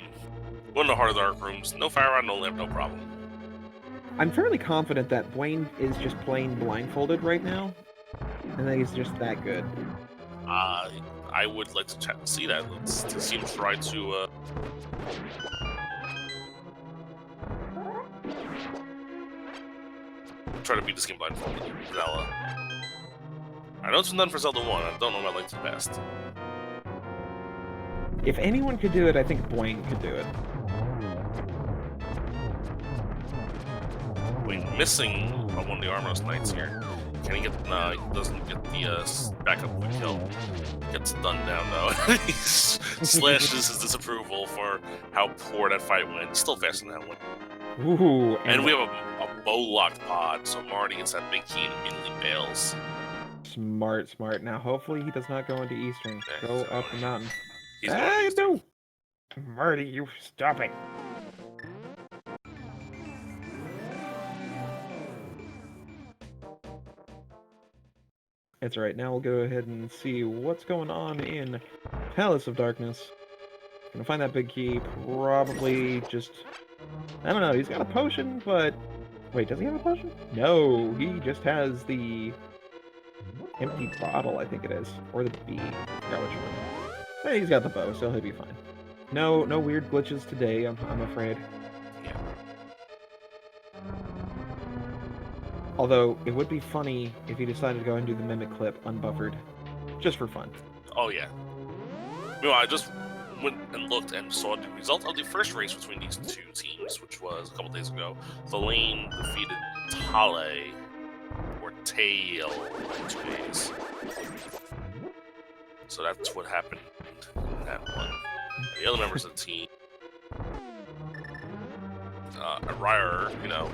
One of the harder dark rooms. No fire rod, no lamp, no problem. I'm fairly confident that Buane is just playing blindfolded right now, and that he's just that good. I would like to see that. Let's see him try to. Try to beat this game blindfolded. Zelda. I know it's been done for Zelda 1. I don't know if I like it best. If anyone could do it, I think Buane could do it. Buane missing on one of the Armos Knights here. Can he get? No, he doesn't get the backup quick kill. Gets done down though. He slashes his disapproval for how poor that fight went. Still faster than that one. Ooh, and we have a bow locked pod, so Marty gets that big key and immediately bails. Smart. Now, hopefully he does not go into Eastern. Go up the mountain. He's no! Marty, you stop it. That's right. Now we'll go ahead and see what's going on in Palace of Darkness. Gonna find that big key. Probably just... I don't know. He's got a potion, but... Wait, does he have a potion? No, he just has the empty bottle, I think it is. Or the bee. I forgot which one. Hey, he's got the bow, so he'll be fine. No weird glitches today, I'm afraid. Yeah. Although, it would be funny if he decided to go and do the mimic clip unbuffered. Just for fun. Oh, yeah. Meanwhile, I just went and looked and saw the result of the first race between these two teams, which was a couple days ago. Lane defeated Tale, or Tail, in 2 days. So that's what happened in that one. The other members of the team, Ryer, you know,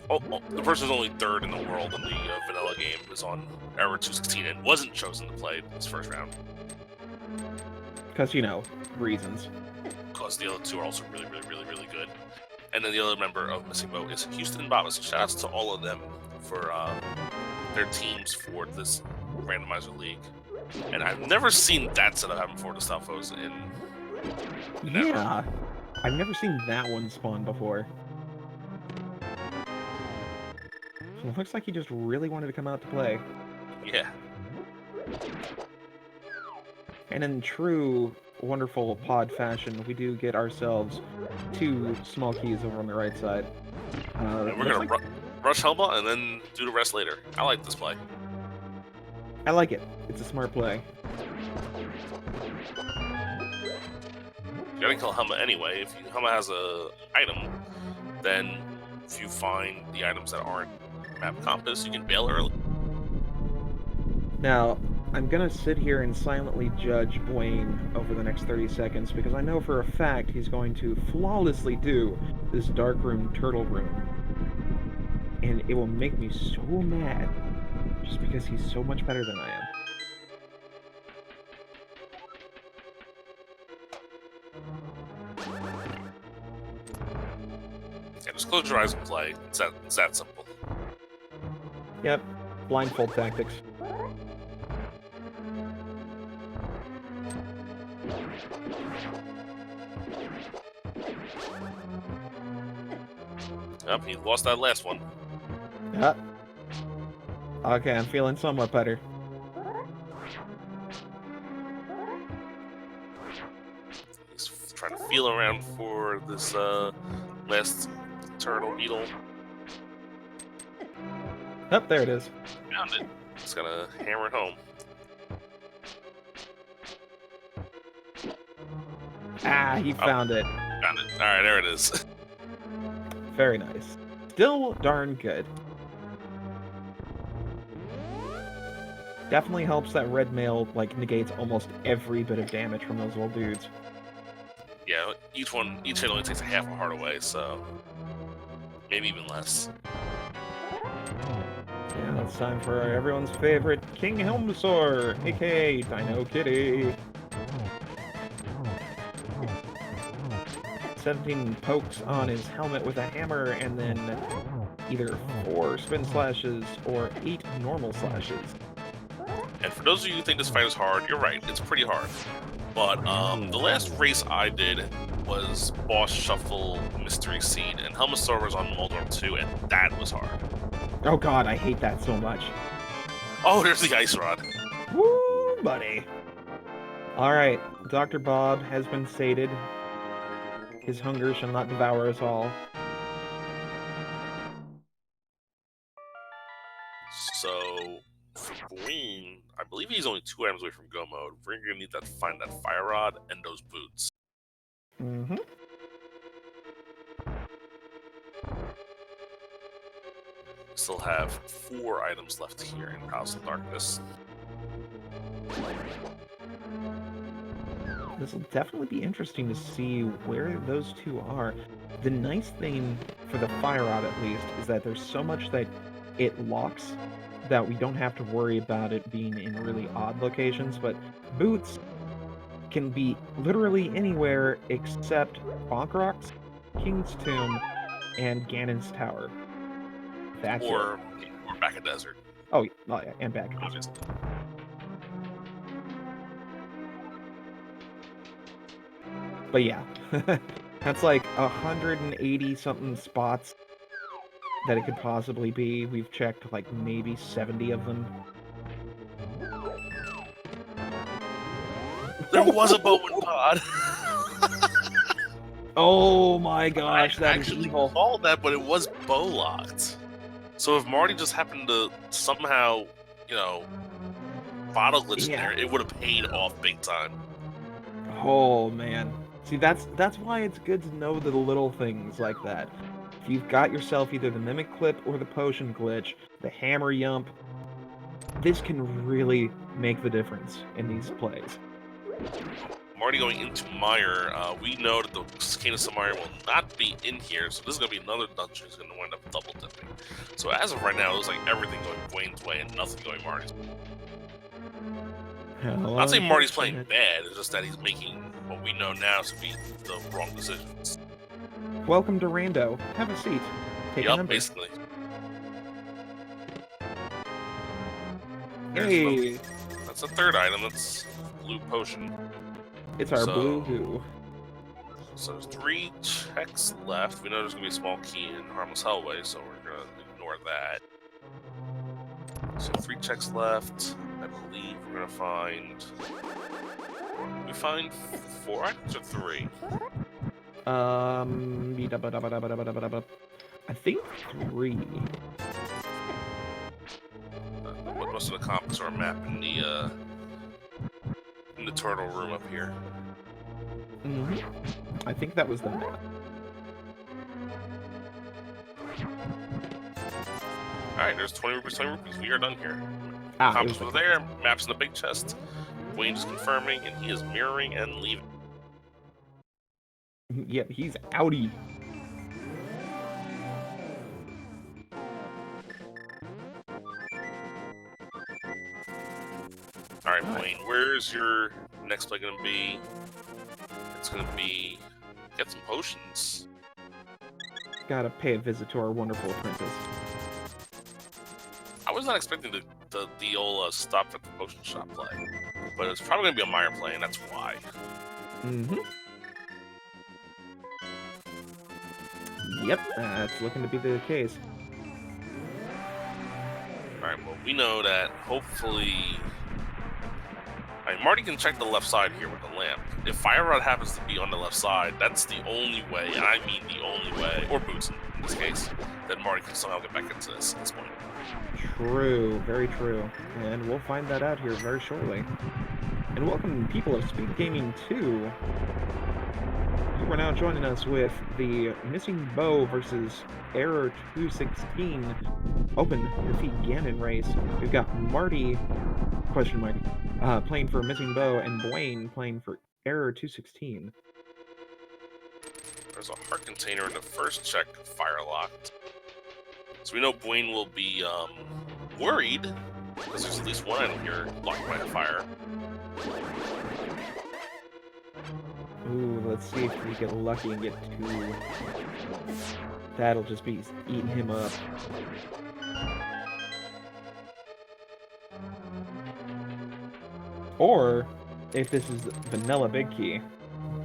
the person who's only third in the world in the vanilla game is on Error 216 and wasn't chosen to play this first round. Because, you know, reasons. Because the other two are also really good. And then the other member of Missing Bow is Houston and Baba. So shout outs to all of them for their teams for this randomizer league. And I've never seen that setup happen before the Stalfos in Yeah, I've never seen that one spawn before. So it looks like he just really wanted to come out to play. Yeah. And in true, wonderful pod fashion, we do get ourselves 2 small keys over on the right side. And we're going to rush Helma and then do the rest later. I like this play. I like it. It's a smart play. You gotta kill Helma anyway. If Helma has a item, then if you find the items that aren't map compass, you can bail early. Now, I'm gonna sit here and silently judge Buane over the next 30 seconds because I know for a fact he's going to flawlessly do this dark room turtle room. And it will make me so mad just because he's so much better than I am. Yeah, just close your eyes and play. It's that simple. Yep, blindfold tactics. Yep, he lost that last one. Yep. Okay, I'm feeling somewhat better. feel around for this last turtle beetle. Oh, there it is. Found it. Just gotta hammer it home. Ah, he found it. Found it. Alright, there it is. Very nice. Still darn good. Definitely helps that red mail, like, negates almost every bit of damage from those little dudes. Yeah, each hit only takes a half a heart away, so maybe even less. Yeah, it's time for everyone's favorite King Helmsaur, aka Dino Kitty. 17 pokes on his helmet with a hammer, and then either 4 spin slashes or 8 normal slashes. And for those of you who think this fight is hard, you're right, it's pretty hard. But the last race I did was Boss Shuffle Mystery Seed, and Helmsaur was on Moldorm 2, and that was hard. Oh god, I hate that so much. Oh, there's the Ice Rod. Woo, buddy. Alright, Dr. Bob has been sated. His hunger shall not devour us all. So, for Buane, I believe he's only 2 items away from go mode. We're gonna need to find that Fire Rod and those boots. Mm-hmm. Still have 4 items left here in House of Darkness. This will definitely be interesting to see where those two are. The nice thing for the Fire Rod, at least, is that there's so much that it locks that we don't have to worry about it being in really odd locations, but boots can be literally anywhere except Bonk Rocks, King's Tomb, and Ganon's Tower. That's or back a desert. Oh yeah, and back a desert. Obviously. But yeah, that's like 180 something spots that it could possibly be. We've checked like maybe 70 of them. There was a Buane pod. Oh my gosh, I that is actually evil. called that, but it was bow locked. So if Marty just happened to somehow, bottle glitch in there, it would have paid off big time. Oh man. See, that's why it's good to know the little things like that. If you've got yourself either the Mimic Clip or the Potion Glitch, the Hammer Yump, this can really make the difference in these plays. Marty going into Mire, we know that the Canis of Mire will not be in here, so this is going to be another dungeon that's going to wind up double dipping. So as of right now, it looks like everything going Buane's way and nothing going Marty's. I'm not saying Marty's playing bad, it's just that he's making what we know now to be the wrong decisions. Welcome to Rando. Have a seat. Take a Yup, number. basically. Hey! That's the third item, that's Blue Potion. It's our blue goo. So there's 3 checks left. We know there's going to be a small key in Harmless Hellway, so we're going to ignore that. So 3 checks left. I believe we're going to find... We find 4 items or 3? I think 3. What most of the compass or map in the turtle room up here? Mm-hmm. I think that was the map. Alright, there's 20 rupees, 20 rupees. We are done here. Ah, Compass was there, maps in the big chest. Buane is confirming, and he is mirroring and leaving. Yep, he's outie. Alright, Buane, where's your next play gonna be? It's gonna be get some potions. Gotta pay a visit to our wonderful princess. I was not expecting the old stop at the potion shop play, but it's probably gonna be a Mire play, and that's why. Mm-hmm. Yep, that's looking to be the case. Alright, well, we know that hopefully Marty can check the left side here with the lamp. If Fire Rod happens to be on the left side, that's the only way, and I mean the only way, or Boots in this case, that Marty can somehow get back into this at this point. True, very true. And we'll find that out here very shortly. And welcome, people of Speed Gaming 2. You are now joining us with the Missing Bow versus Error 216 Open Defeat Ganon race. We've got Marty, playing for Missing Bow, and Buane playing for Error 216. There's a heart container in the first check, fire locked. So we know Buane will be worried, because there's at least one item here locked by a fire. Ooh, let's see if we get lucky and get two. That'll just be eating him up. Or, if this is vanilla big key,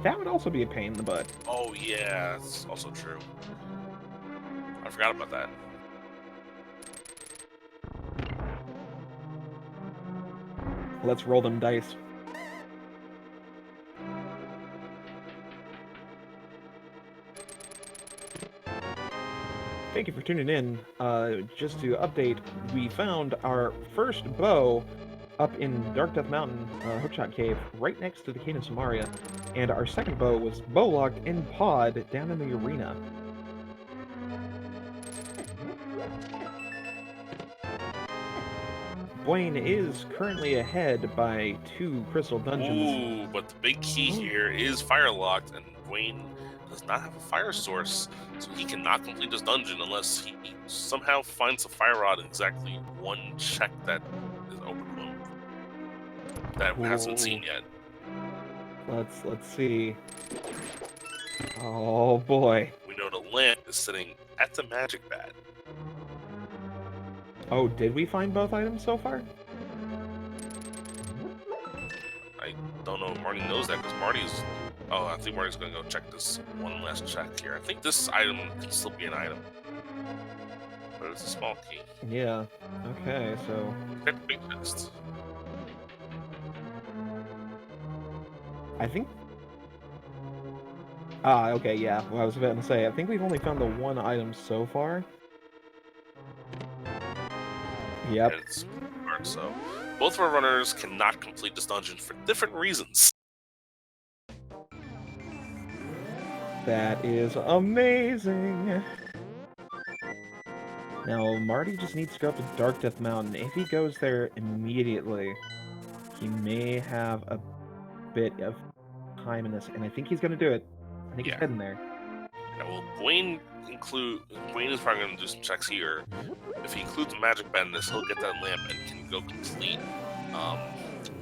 that would also be a pain in the butt. Oh yeah, that's also true. I forgot about that. Let's roll them dice. Thank you for tuning in. Just to update, we found our first bow up in Dark Death Mountain Hookshot Cave, right next to the Cane of Samaria, and our second bow was bow locked in pod down in the arena. Buane is currently ahead by 2 crystal dungeons. Ooh, but the big key here is fire locked, and Buane does not have a fire source, so he cannot complete this dungeon unless he somehow finds a fire rod in exactly one check that is open to him that hasn't been seen yet. Let's see. Oh boy. We know the lamp is sitting at the magic bat. Oh, did we find both items so far? I don't know if Marty knows that, because Marty's... Oh, I think Marty's going to go check this one last check here. I think this item can still be an item. But it's a small key. Yeah. Okay, so... Check the big chest. I think... okay, yeah. Well, I was about to say, I think we've only found the one item so far. Yep. And it's hard, so both of our runners cannot complete this dungeon for different reasons. That is amazing. Now, Marty just needs to go up to Dark Death Mountain. If he goes there immediately, he may have a bit of time in this, and I think he's going to do it. I think he's heading there. Yeah, well, Buane is probably going to do some checks here. If he includes the magic bed in this, he'll get that lamp and can go complete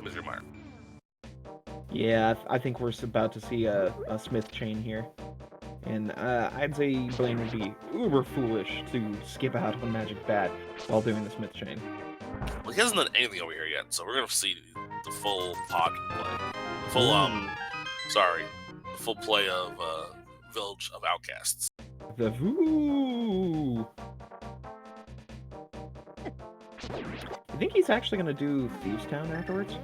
Misery Mire. Yeah, I think we're about to see a Smith chain here. And I'd say Buane would be uber foolish to skip out on Magic Bat while doing the Smith chain. Well, he hasn't done anything over here yet, so we're going to see the full pod play. The full, the full play of Village of Outcasts. The Voo! I think he's actually going to do Thieves Town afterwards.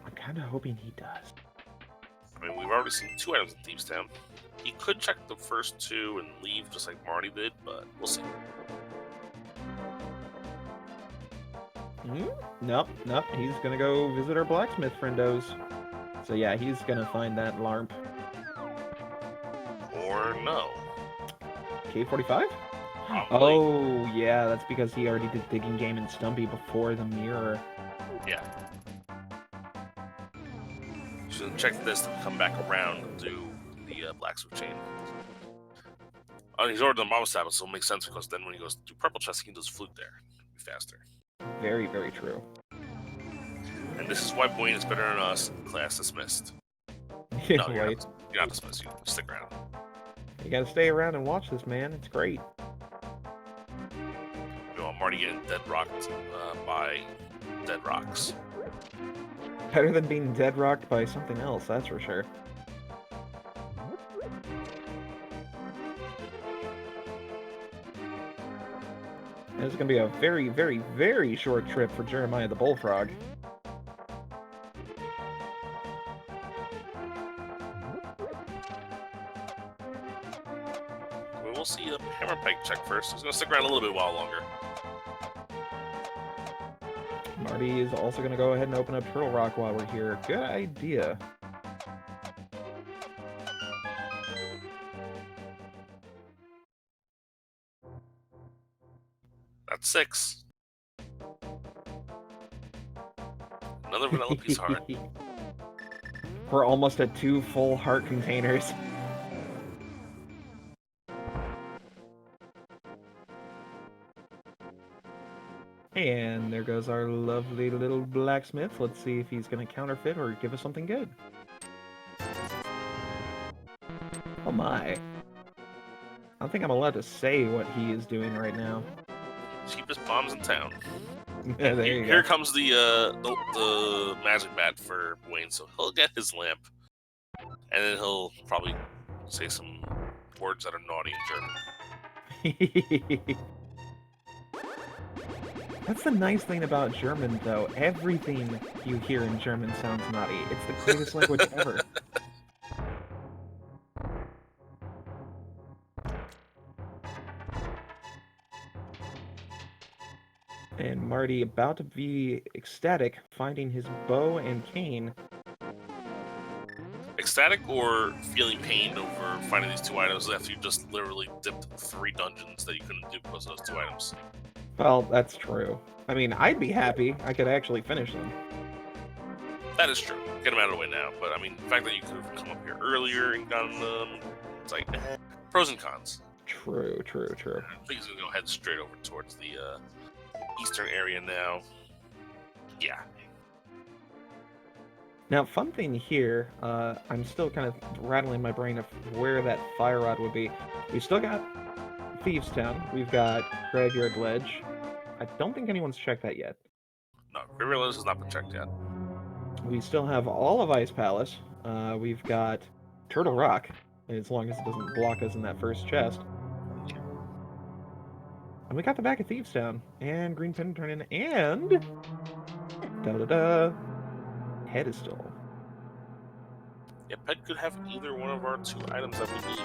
I'm kind of hoping he does. I mean, we've already seen 2 items in Thieves Town. He could check the first 2 and leave just like Marty did, but we'll see. Nope. He's gonna go visit our blacksmith friendos. So yeah, he's gonna find that LARP. Or no. K45? Probably. Oh, yeah, that's because he already did Digging Game and Stumpy before the mirror. Yeah. Should check this and come back around and do the blacksmith chain. He's already done Mama Sabbath, so it'll make sense because then when he goes to do purple chest, he can do his flute there. It'll be faster. Very, very true. And this is why Buane is better than us. Class dismissed. Yeah, No, you're right. not dismissed. You stick around. You gotta stay around and watch this, man. It's great. You know, Marty getting dead rocked by dead rocks. Better than being dead rocked by something else, that's for sure. And it's going to be a very, very, very short trip for Jeremiah the Bullfrog. We'll see a hammer peg check first. He's going to stick around a little bit while longer. Marty is also going to go ahead and open up Turtle Rock while we're here. Good idea. That's 6. Another vanilla piece heart. We're almost at 2 full heart containers. And there goes our lovely little blacksmith. Let's see if he's going to counterfeit or give us something good. Oh my. I don't think I'm allowed to say what he is doing right now. Cheapest bombs in town. Yeah, there you Here go. comes the magic bat for Buane, so he'll get his lamp, and then he'll probably say some words that are naughty in German. That's the nice thing about German, though. Everything you hear in German sounds naughty. It's the greatest language ever. And Marty about to be ecstatic, finding his bow and cane. Ecstatic or feeling pained over finding these 2 items after you just literally dipped 3 dungeons that you couldn't do because of those 2 items? Well, that's true. I mean, I'd be happy. I could actually finish them. That is true. Get them out of the way now. But I mean, the fact that you could have come up here earlier and gotten them, it's like pros and cons. True, true, true. I think he's gonna go head straight over towards the eastern area now. Yeah. Now, fun thing here, I'm still kind of rattling my brain of where that fire rod would be. We still got Thieves Town. We've got Graveyard Ledge. I don't think anyone's checked that yet. No, Graveyard Ledge has not been checked yet. We still have all of Ice Palace. We've got Turtle Rock, as long as it doesn't block us in that first chest. And we got the back of Thieves Town, and Green Pentatonian, and da-da-da, Pedestal. Yeah, Pet could have either one of our 2 items that we need.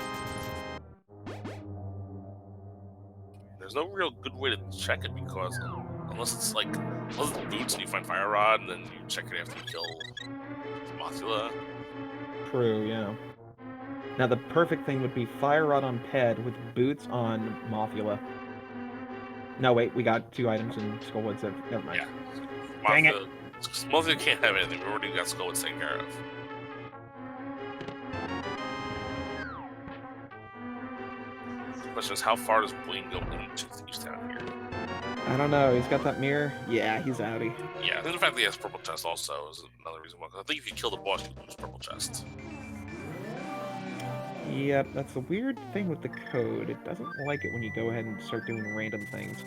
There's no real good way to check it because unless it's boots and you find Fire Rod and then you check it after you kill Mothula. True, yeah. Now the perfect thing would be Fire Rod on Ped with boots on Mothula. No, wait, we got 2 items in Skullwoods. Never mind. Yeah. Dang it. Mothula can't have anything. We already got Skullwoods taken care of. The question is, how far does Buane go into Thieves Town here? I don't know. He's got that mirror. Yeah, he's outie. Yeah, and the fact that he has purple chest also is another reason why. I think if you kill the boss, you lose purple chest. Yep, that's the weird thing with the code. It doesn't like it when you go ahead and start doing random things.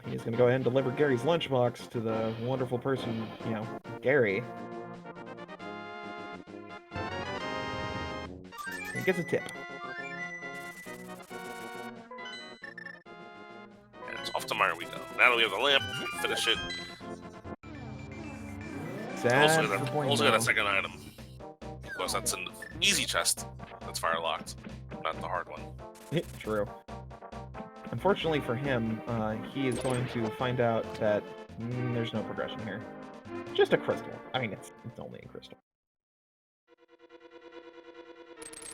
He's going to go ahead and deliver Gary's lunchbox to the wonderful person, Gary. He gets a tip. And it's off to Meyer we go. Now that we have the lamp, we can finish it. Sad Also got a second item. Because that's an easy chest. That's fire locked, not the hard one. True. Unfortunately for him, he is going to find out that there's no progression here. Just a crystal. I mean, it's only a crystal.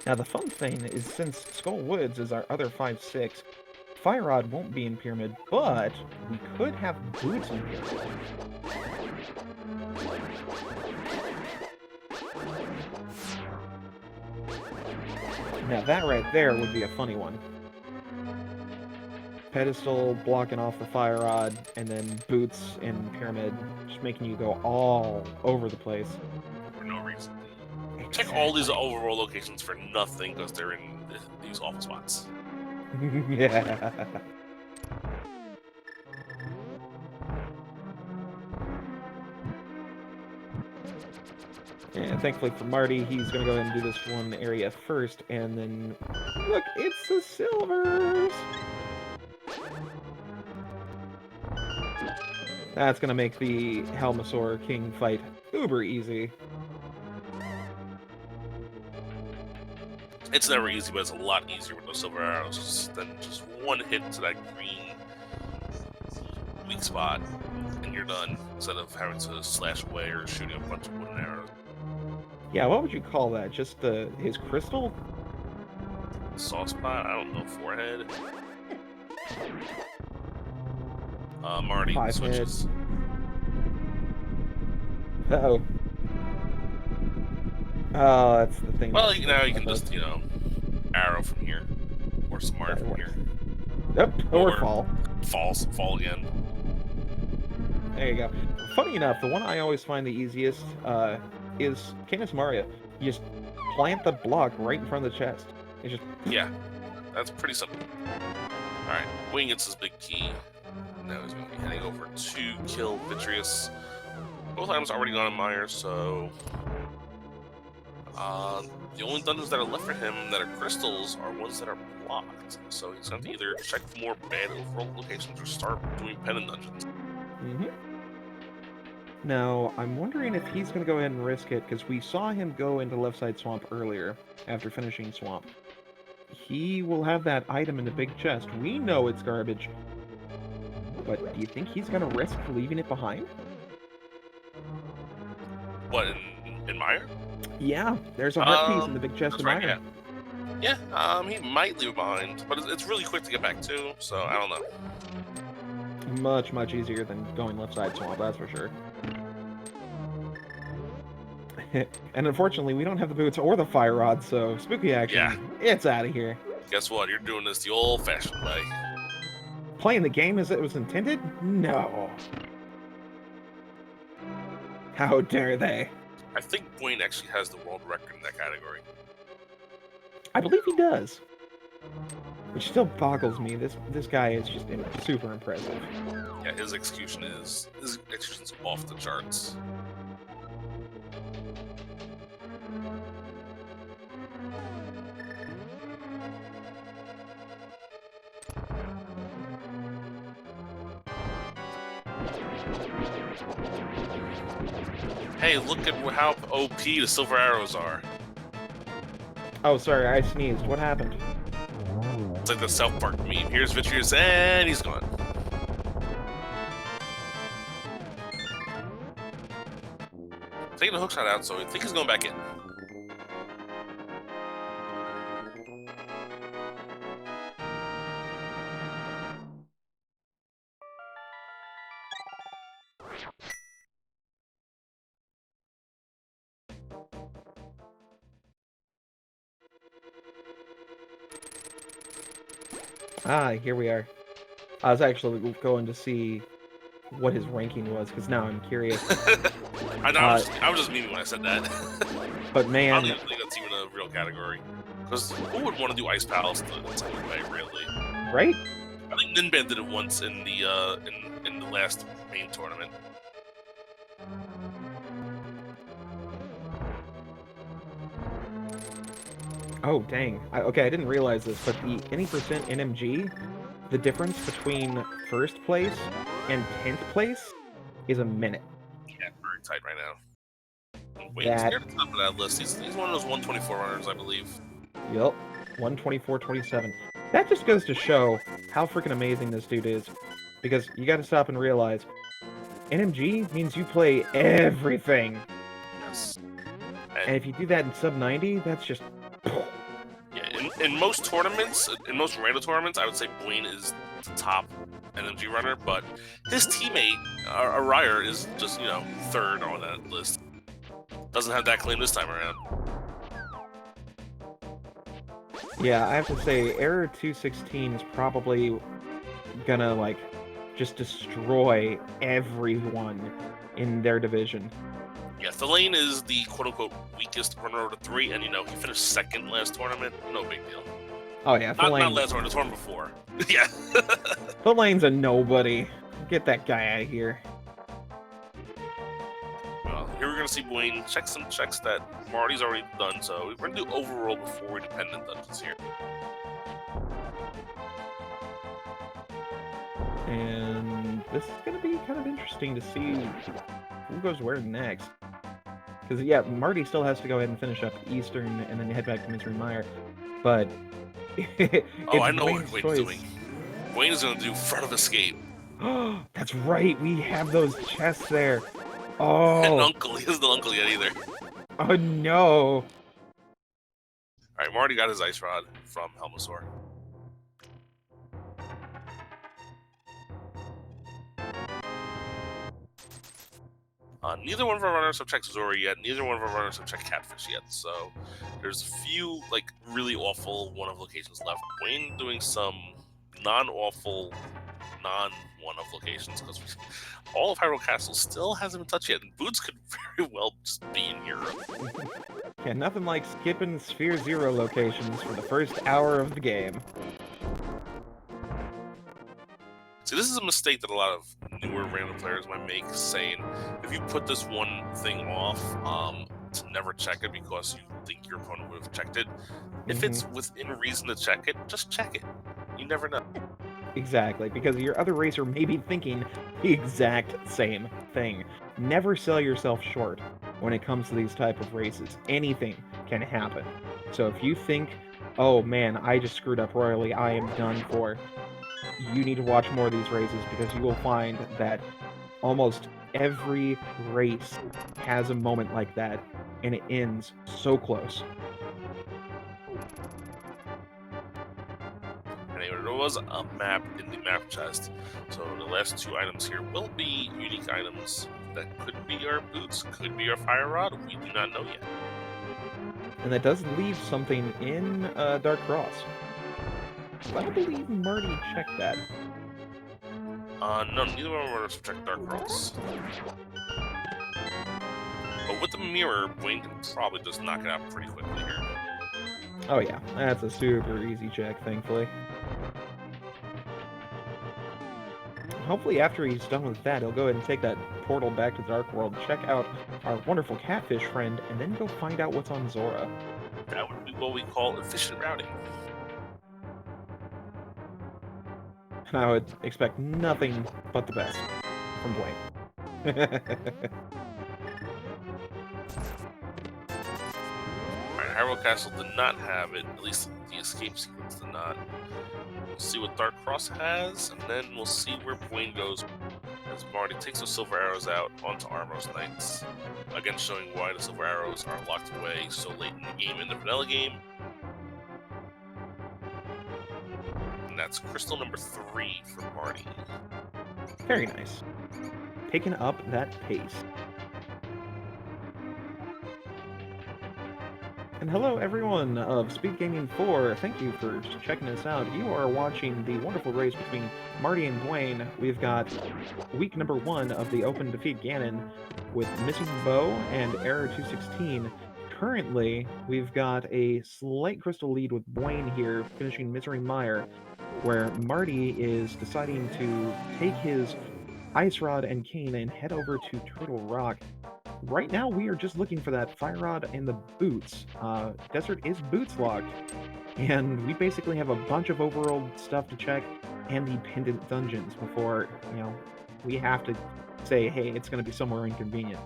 Now, the fun thing is, since Skull Woods is our other 5/6, Fire Rod won't be in Pyramid, but we could have Boots in Pyramid. Now, that right there would be a funny one. Pedestal blocking off the Fire Rod, and then Boots in Pyramid, just making you go all over the place. For no reason. Check all these overworld locations for nothing because they're in these awful spots. Yeah. And thankfully for Marty, he's going to go ahead and do this one area first, and then... Look, it's the silvers! That's going to make the Helmasaur King fight uber easy. It's never easy, but it's a lot easier with those silver arrows than just one hit to that green weak spot, and you're done, instead of having to slash away or shooting a bunch of wooden arrows. Yeah, what would you call that? Just his crystal? Soft spot? I don't know. Forehead? Marty 5 switches. hit. Uh-oh. Oh, that's the thing. Well, now you can just, arrow from here. Or smart from here. Yep, or fall. Fall again. There you go. Funny enough, the one I always find the easiest is Canis Maria. You just plant the block right in front of the chest. It's just... Yeah, that's pretty simple. Alright, Buane gets his big key. Now he's going to be heading over to kill Vitreous. Both items are already gone in Meyer, so... the only dungeons that are left for him that are crystals are ones that are blocked. So he's going to either check for more bad overall locations or start doing pendant dungeons. Mm-hmm. Now, I'm wondering if he's going to go ahead and risk it, because we saw him go into Left Side Swamp earlier, after finishing Swamp. He will have that item in the big chest. We know it's garbage. But do you think he's going to risk leaving it behind? What, in Meyer? Yeah, there's a heart piece in the big chest in right, Meyer. Yeah, he might leave it behind, but it's really quick to get back to, so I don't know. Much, much easier than going Left Side Swamp, that's for sure. And unfortunately, we don't have the boots or the fire rod, so spooky action, it's out of here. Guess what? You're doing this the old-fashioned way. Playing the game as it was intended? No. How dare they? I think Buane actually has the world record in that category. I believe he does. Which still boggles me. This guy is just super impressive. Yeah, his execution's off the charts. Hey, look at how OP the silver arrows are. Oh, sorry, I sneezed. What happened? It's like the South Park meme. Here's Vitreous, and he's gone. Taking the hookshot out, so I think he's going back in. Ah, here we are. I was actually going to see what his ranking was, because now I'm curious. I know, I was just memeing when I said that. But man... I don't even think that's even a real category. Because who would want to do Ice Palace the same way, really? Right? I think Ninban did it once in the last main tournament. Oh, dang. Okay, I didn't realize this, but the any percent NMG, the difference between first place and 10th place is a minute. Yeah, very tight right now. Wait, he's near the top of that list. He's one of those 124 runners, I believe. Yep, 124.27. That just goes to show how freaking amazing this dude is. Because you gotta stop and realize, NMG means you play everything. Yes. And if you do that in sub 90, that's just... Yeah, in most tournaments, in most random tournaments, I would say Buane is the top NMG runner, but his teammate, Arire, is just, third on that list. Doesn't have that claim this time around. Yeah, I have to say, Error 216 is probably gonna, just destroy everyone in their division. Yeah, Thalane is the quote-unquote weakest runner of the three, and he finished second last tournament. No big deal. Oh yeah, not last tournament, the tournament before. Yeah. Thalane's a nobody. Get that guy out of here. Here we're going to see Buane check some checks that Marty's already done, so we're going to do overall before independent dungeons here. And this is going to be kind of interesting to see who goes where next. Because, yeah, Marty still has to go ahead and finish up Eastern and then head back to Misery Mire. But Oh, I know what Buane's Buane's doing. Buane is going to do Front of Escape. That's right, we have those chests there. Oh. And Uncle, he doesn't know Uncle yet either. Oh, no. Alright, Marty got his Ice Rod from Helmasaur. Neither one of our runners have checked Zora yet. Neither one of our runners have checked Catfish yet. So there's a few like really awful one-of locations left. Buane doing some non-awful, non-one-of locations because all of Hyrule Castle still hasn't been touched yet, and Boots could very well just be in Europe. Yeah, nothing like skipping Sphere Zero locations for the first hour of the game. See, this is a mistake that a lot of newer random players might make, saying if you put this one thing off to never check it because you think your opponent would have checked it, if it's within reason to check it, just check it. You never know. Exactly, because your other racer may be thinking the exact same thing. Never sell yourself short when it comes to these type of races. Anything can happen. So if you think, oh man, I just screwed up royally, I am done for, you need to watch more of these races because you will find that almost every race has a moment like that, and it ends so close. Anyway, there was a map in the map chest, so the last two items here will be unique items that could be our Boots, could be our Fire Rod, we do not know yet. And that does leave something in Dark Cross. I don't believe Marty checked that. No, neither one of us checked Dark Cross. But with the mirror, Buane can probably just knock it out pretty quickly here. Oh yeah, that's a super easy check, thankfully. Hopefully after he's done with that, he'll go ahead and take that portal back to the Dark World, check out our wonderful catfish friend, and then go find out what's on Zora. That would be what we call efficient routing. And I would expect nothing but the best from Buane. Alright, Hyrule Castle did not have it, at least the escape sequence did not. We'll see what Dark Cross has, and then we'll see where Buane goes as Marty takes those silver arrows out onto Armor's Knights. Again, showing why the silver arrows are locked away so late in the game in the vanilla game. And that's crystal number 3 for Marty. Very nice. Picking up that pace. And hello everyone of Speed Gaming 4, thank you for checking us out. You are watching the wonderful race between Marty and Buane. We've got week number 1 of the Open Defeat Ganon with Missing Bow and Error 216. Currently, we've got a slight crystal lead with Buane here, finishing Misery Mire, where Marty is deciding to take his Ice Rod and Cane and head over to Turtle Rock. Right now, we are just looking for that Fire Rod and the Boots. Desert is Boots locked, and we basically have a bunch of overworld stuff to check and the pendant dungeons before, you know, we have to say, hey, it's going to be somewhere inconvenient.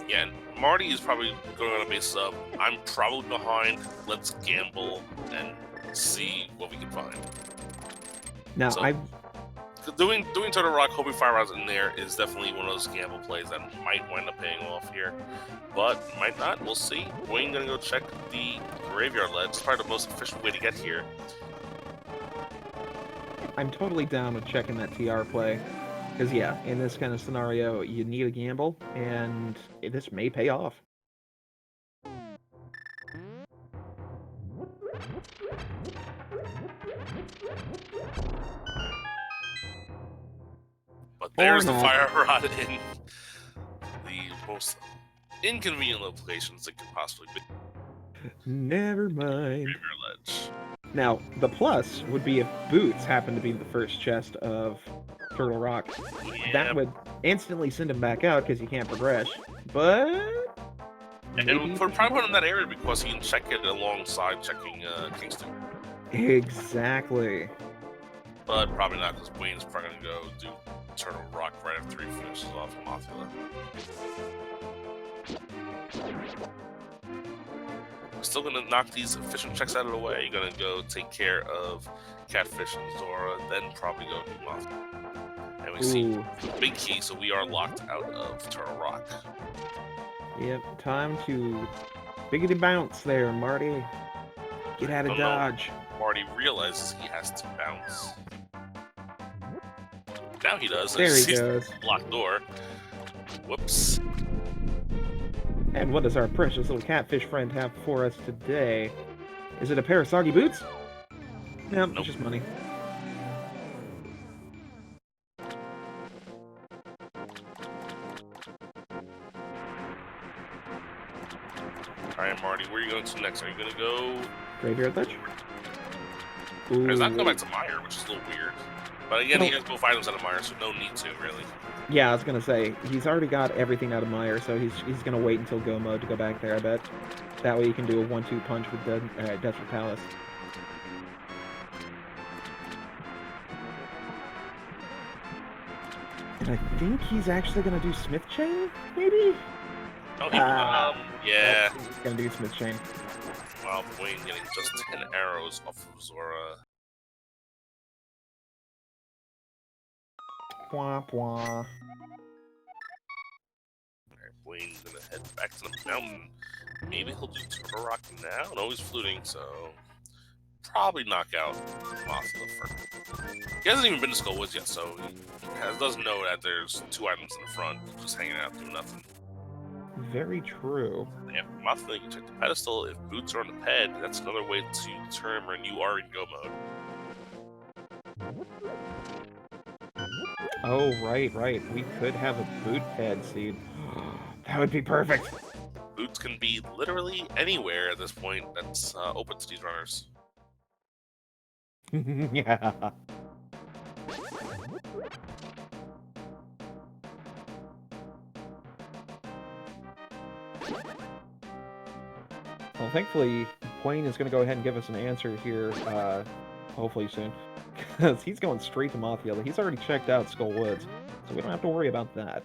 Yeah, and Marty is probably going on a basis of, I'm probably behind, let's gamble and see what we can find. Now, so, Doing Turtle Rock, hoping Fire Rod's in there is definitely one of those gamble plays that might wind up paying off here, but might not. We'll see. Buane gonna go check the Graveyard Ledge. It's probably the most efficient way to get here. I'm totally down with checking that TR play, because yeah, in this kind of scenario, you need a gamble, and this may pay off. But there's the Fire Rod in the most inconvenient locations it could possibly be. Never mind. Graveyard Ledge. Now, the plus would be if Boots happened to be the first chest of Turtle Rock. Yeah, That would instantly send him back out because he can't progress. But and maybe we'll probably put him in that area because he can check it alongside checking Kingston. exactly. But probably not because Buane's probably going to go do Turtle Rock right after he finishes off Mothula. We're still going to knock these efficient checks out of the way. You're going to go take care of Catfish and Zora, then probably go do Mothula. And we see big key, so we are locked out of Turtle Rock. Yep, time to biggity bounce there, Marty. Get out of dodge. Marty realizes he has to bounce. Now he does. There he goes. Locked door. Whoops. And what does our precious little catfish friend have for us today? Is it a pair of soggy boots? No, nope. It's just money. Alright, Marty, where are you going to next? Are you going to go... Graveyard Ledge? He's not going back to Meyer, which is a little weird. But again, he has both items out of Meyer, so no need to, really. Yeah, I was going to say, he's already got everything out of Meyer, so he's going to wait until go mode to go back there, I bet. That way he can do a 1-2 punch with Desert Palace. And I think he's actually going to do Smith Chain, maybe? Oh, yeah. He's going to do Smith Chain. Wow, Buane getting just 10 arrows off of Zora. Wah, wah. Alright, Buane's gonna head back to the mountain. Maybe he'll do Turtle Rock now? No, he's fluting, so... Probably knock out Mothula first. He hasn't even been to Skull Woods yet, so he doesn't know that there's 2 items in the front, just hanging out doing nothing. Very true. Yeah, Mothula, you can check the pedestal. If boots are on the ped, that's another way to determine you are in go mode. Oh, right. We could have a boot pad seed. That would be perfect. Boots can be literally anywhere at this point that's open to these runners. Yeah. Well, thankfully, Buane is going to go ahead and give us an answer here, hopefully soon. Because he's going straight to Mothula. He's already checked out Skull Woods, so we don't have to worry about that.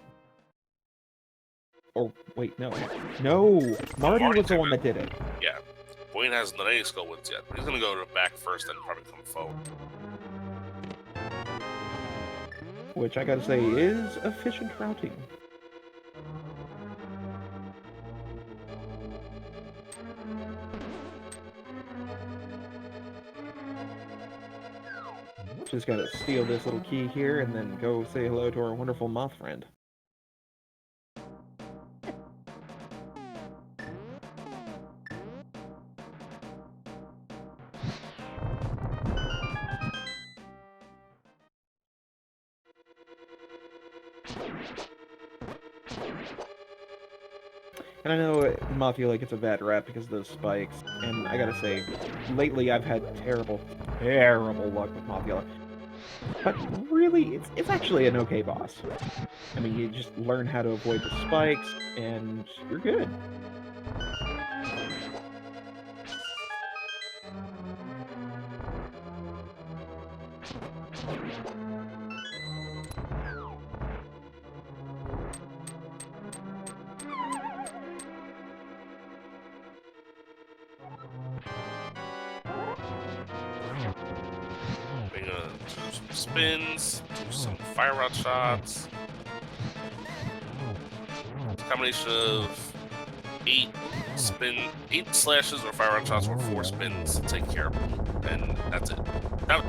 Or, wait, no. No! Marty was the one that did it. Yeah. Buane hasn't done any Skull Woods yet. He's going to go to the back first and probably come forward. Which, I gotta say, is efficient routing. Just gotta steal this little key here and then go say hello to our wonderful moth friend. And I know Mothula gets a bad rap because of those spikes, and I gotta say, lately I've had terrible luck with Mothula. But really, it's actually an okay boss. I mean, you just learn how to avoid the spikes, and you're good. We're gonna do some spins, do some fire rod shots. It's a combination of 8 slashes or fire rod shots or 4 spins to take care of them. And that's it. Now,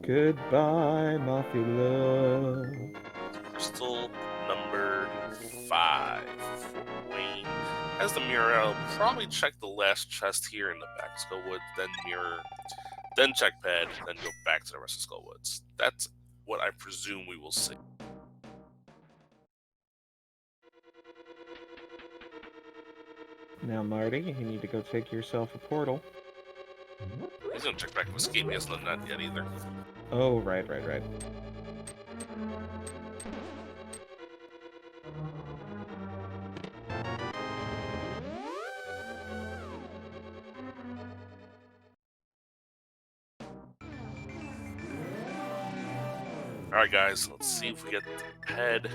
Goodbye, Mothula. crystal number 5 for Buane. As the mirror out, probably check the last chest here in the back of Skullwood, then mirror, then check pad, then go back to the rest of Skullwoods. That's what I presume we will see. Now, Marty, you need to go take yourself a portal. He's gonna check back with escape. He hasn't done that yet either. Oh, right. Alright, guys, let's see if we get the head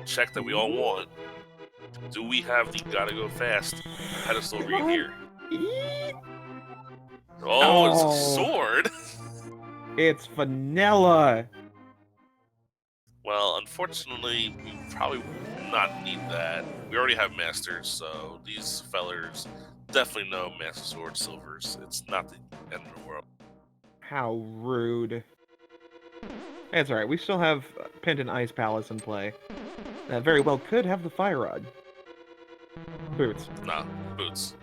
check that we all want. Do we have the gotta go fast pedestal read here? Oh, it's a sword! It's vanilla! Well, unfortunately, we probably will not need that. We already have masters, so these fellers definitely know Master Sword Silvers. It's not the end of the world. How rude. It's alright, we still have Pendant Ice Palace in play. That very well could have the Fire Rod. Boots. Nah, boots.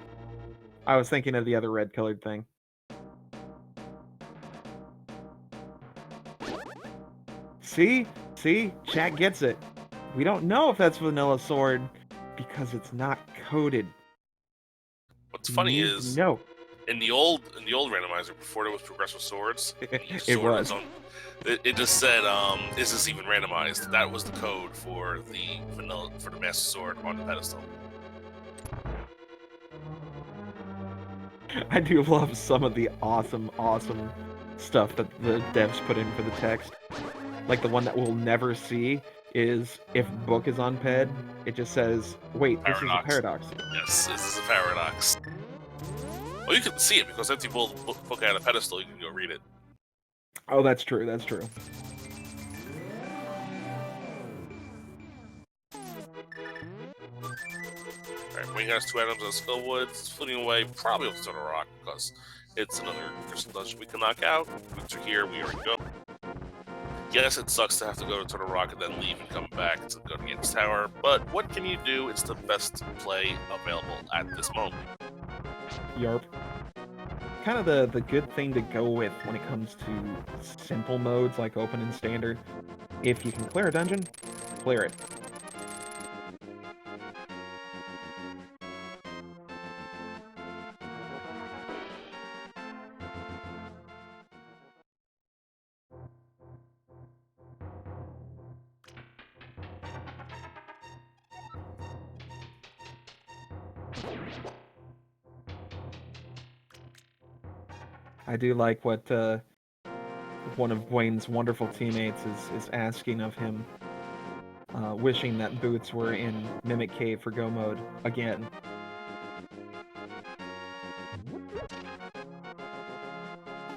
I was thinking of the other red-colored thing. See? Chat gets it. We don't know if that's Vanilla Sword because it's not coded. What's funny is no. in the old randomizer before there was progressive swords, It was. It just said, "Is this even randomized?" That was the code for the Master Sword on the pedestal. I do love some of the awesome stuff that the devs put in for the text. Like the one that we'll never see is if book is on ped, it just says, wait, this is a paradox. Yes, this is a paradox. Well, you can see it because once you pull the book out of the pedestal, you can go read it. Oh, that's true. Alright, Buane has 2 items on Skullwood. It's fleeting away, probably with Soda Rock, because it's another crystal dungeon we can knock out. Boots are here, we already go. Yes, it sucks to have to go to Turtle Rock and then leave and come back to go to Gates Tower, but what can you do? It's the best play available at this moment. Yarp. Kind of the good thing to go with when it comes to simple modes like open and standard. If you can clear a dungeon, clear it. I do like what one of Buane's wonderful teammates is asking of him, wishing that Boots were in Mimic Cave for Go mode again.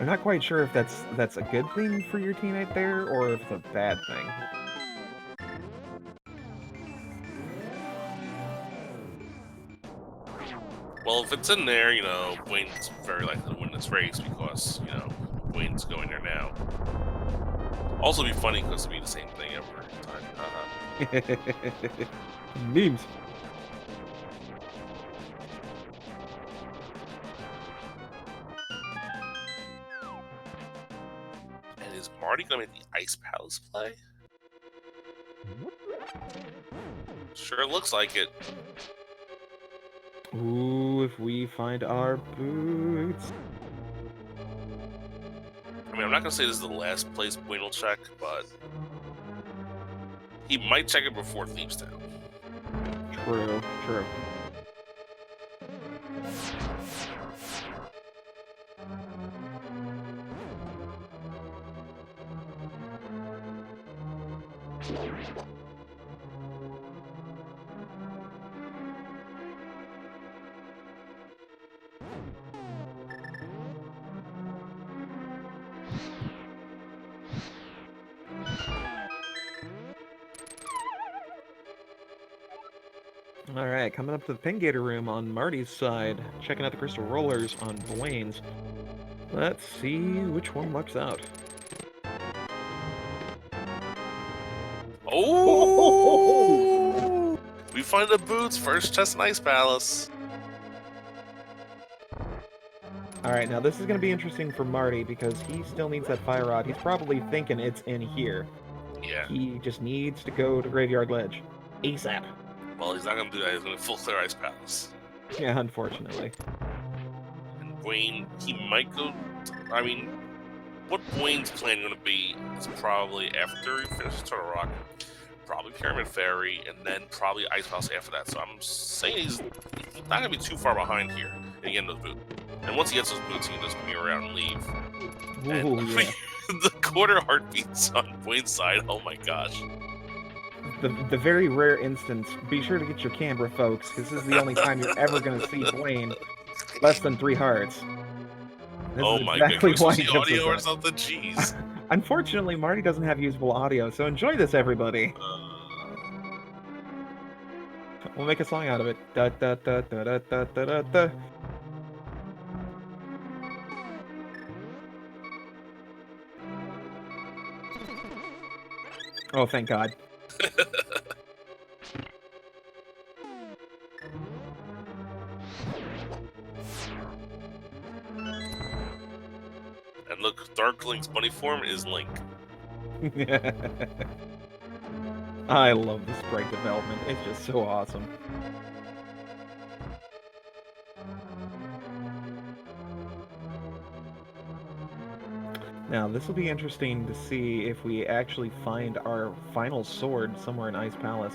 I'm not quite sure if that's a good thing for your teammate there, or if it's a bad thing. Well, if it's in there, you know, Buane's very likely to win this race because, you know, Buane's going there now. Also be funny because it'll be the same thing every time. Memes. And is Marty gonna make the Ice Palace play? Sure looks like it. Ooh, if we find our Boots. I mean, I'm not gonna say this is the last place Buane will check, but he might check it before Thieves Town. True. Alright, coming up to the Pin Gator room on Marty's side, checking out the Crystal Rollers on Buane's. Let's see which one lucks out. Oh! We find the Boots, first chest in Ice Palace. Alright, now this is going to be interesting for Marty because he still needs that Fire Rod. He's probably thinking it's in here. Yeah. He just needs to go to Graveyard Ledge. ASAP. Well, he's not going to do that. He's going to full clear Ice Palace. Yeah, unfortunately. And Buane, he might go. I mean, what Buane's plan going to be is probably after he finishes Turtle Rock, probably Pyramid Fairy, and then probably Ice House after that. So I'm saying he's not going to be too far behind here and get those boots. And once he gets those boots, he can just mirror out and leave. Ooh, And yeah. the quarter heartbeats on Buane's side, oh my gosh. The very rare instance, be sure to get your camera, folks, because this is the only time you're ever going to see Buane less than 3 hearts. This Oh is my exactly goodness, why the he puts audio or this on. something? Jeez. Unfortunately, Marty doesn't have usable audio, so enjoy this, everybody. We'll make a song out of it. Da da da da da da da da da. Oh, thank God. And look, Dark Link's bunny form is Link. I love the sprite development. It's just so awesome. Now, this will be interesting to see if we actually find our final sword somewhere in Ice Palace.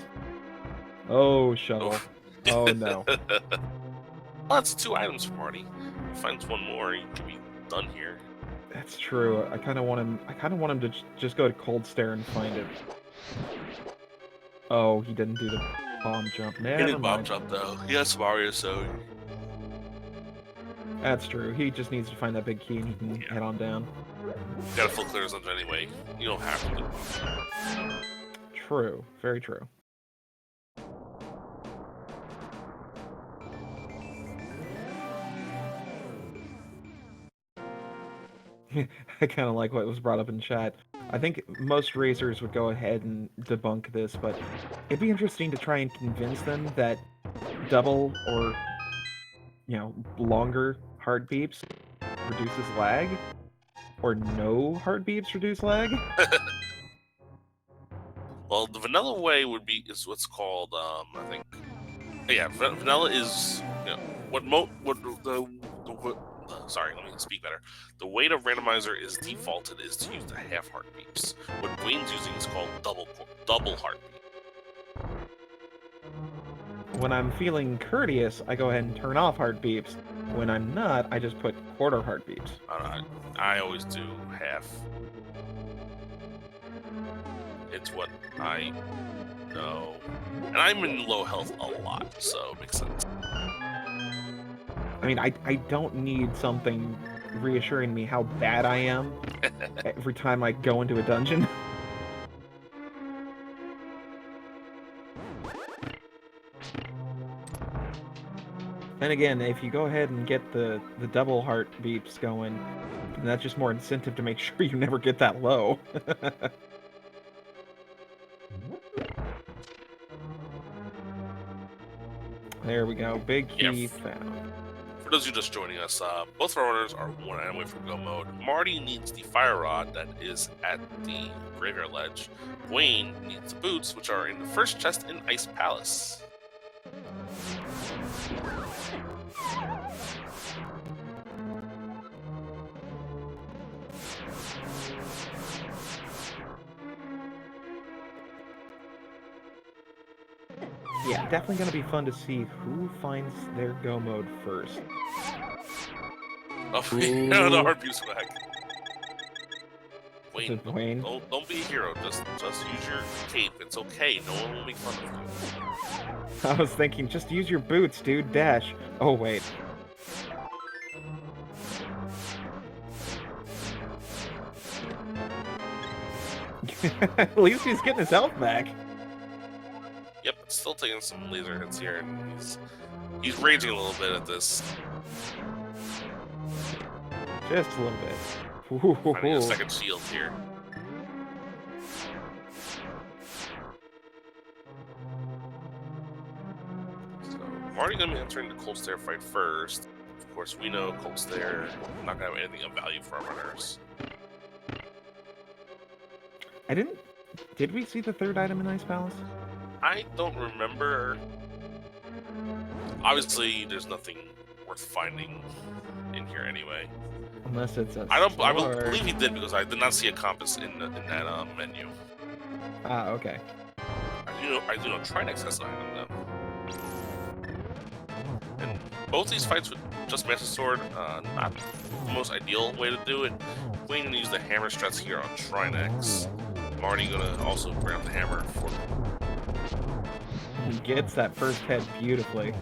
Oh, Shovel. Oof. Oh, no. Well, that's 2 items for Marty. If he finds one more, he can be done here. That's true. I kind of want him to just go to Cold Stare and find it. Oh, he didn't do the bomb jump. He Never did bomb mind. jump though. He has Mario, so That's true. He just needs to find that big key and he can head on down. he got a full clearance on it anyway. You don't have to do bomb. True. Very true. I kind of like what was brought up in chat. I think most racers would go ahead and debunk this, but it'd be interesting to try and convince them that double or, longer heart beeps reduces lag, or no heart beeps reduce lag. Well, the vanilla way is what's called I think. Yeah, vanilla is sorry, let me speak better. The way to randomizer is defaulted is to use the half heart beeps. What Buane's using is called double heartbeat. When I'm feeling courteous, I go ahead and turn off heart beeps. When I'm not, I just put quarter heart beeps. I always do half. It's what I know. And I'm in low health a lot, so it makes sense. I mean, I don't need something reassuring me how bad I am every time I go into a dungeon. And again, if you go ahead and get the double heart beeps going, then that's just more incentive to make sure you never get that low. There we go. Big key found. For those of you just joining us, both of our runners are 1 item away from go mode. Marty needs the fire rod that is at the graveyard ledge. Buane needs the boots, which are in the first chest in Ice Palace. Yeah, definitely going to be fun to see who finds their go mode first. Oh, yeah, the heartbeat swag. Buane, don't be a hero. Just use your cape. It's okay. No one will make fun of you. I was thinking, just use your boots, dude. Dash. Oh, wait. At least he's getting his health back. Yep, still taking some laser hits here, and he's raging a little bit at this. Just a little bit. Finding a second shield here. So Marty gonna be entering the Cold Stare fight first. Of course, we know Cold Stare not gonna have anything of value for our runners. Did we see the third item in Ice Palace? I don't remember. Obviously, there's nothing worth finding in here anyway. Unless it's a I sword. believe he did because I did not see a compass in that menu. Ah, okay. I do know Trinex has an item though. And both these fights with just Master Sword, not the most ideal way to do it. Buane gonna use the hammer struts here on Trinex. Marty gonna also grab the hammer for. He gets that first head beautifully.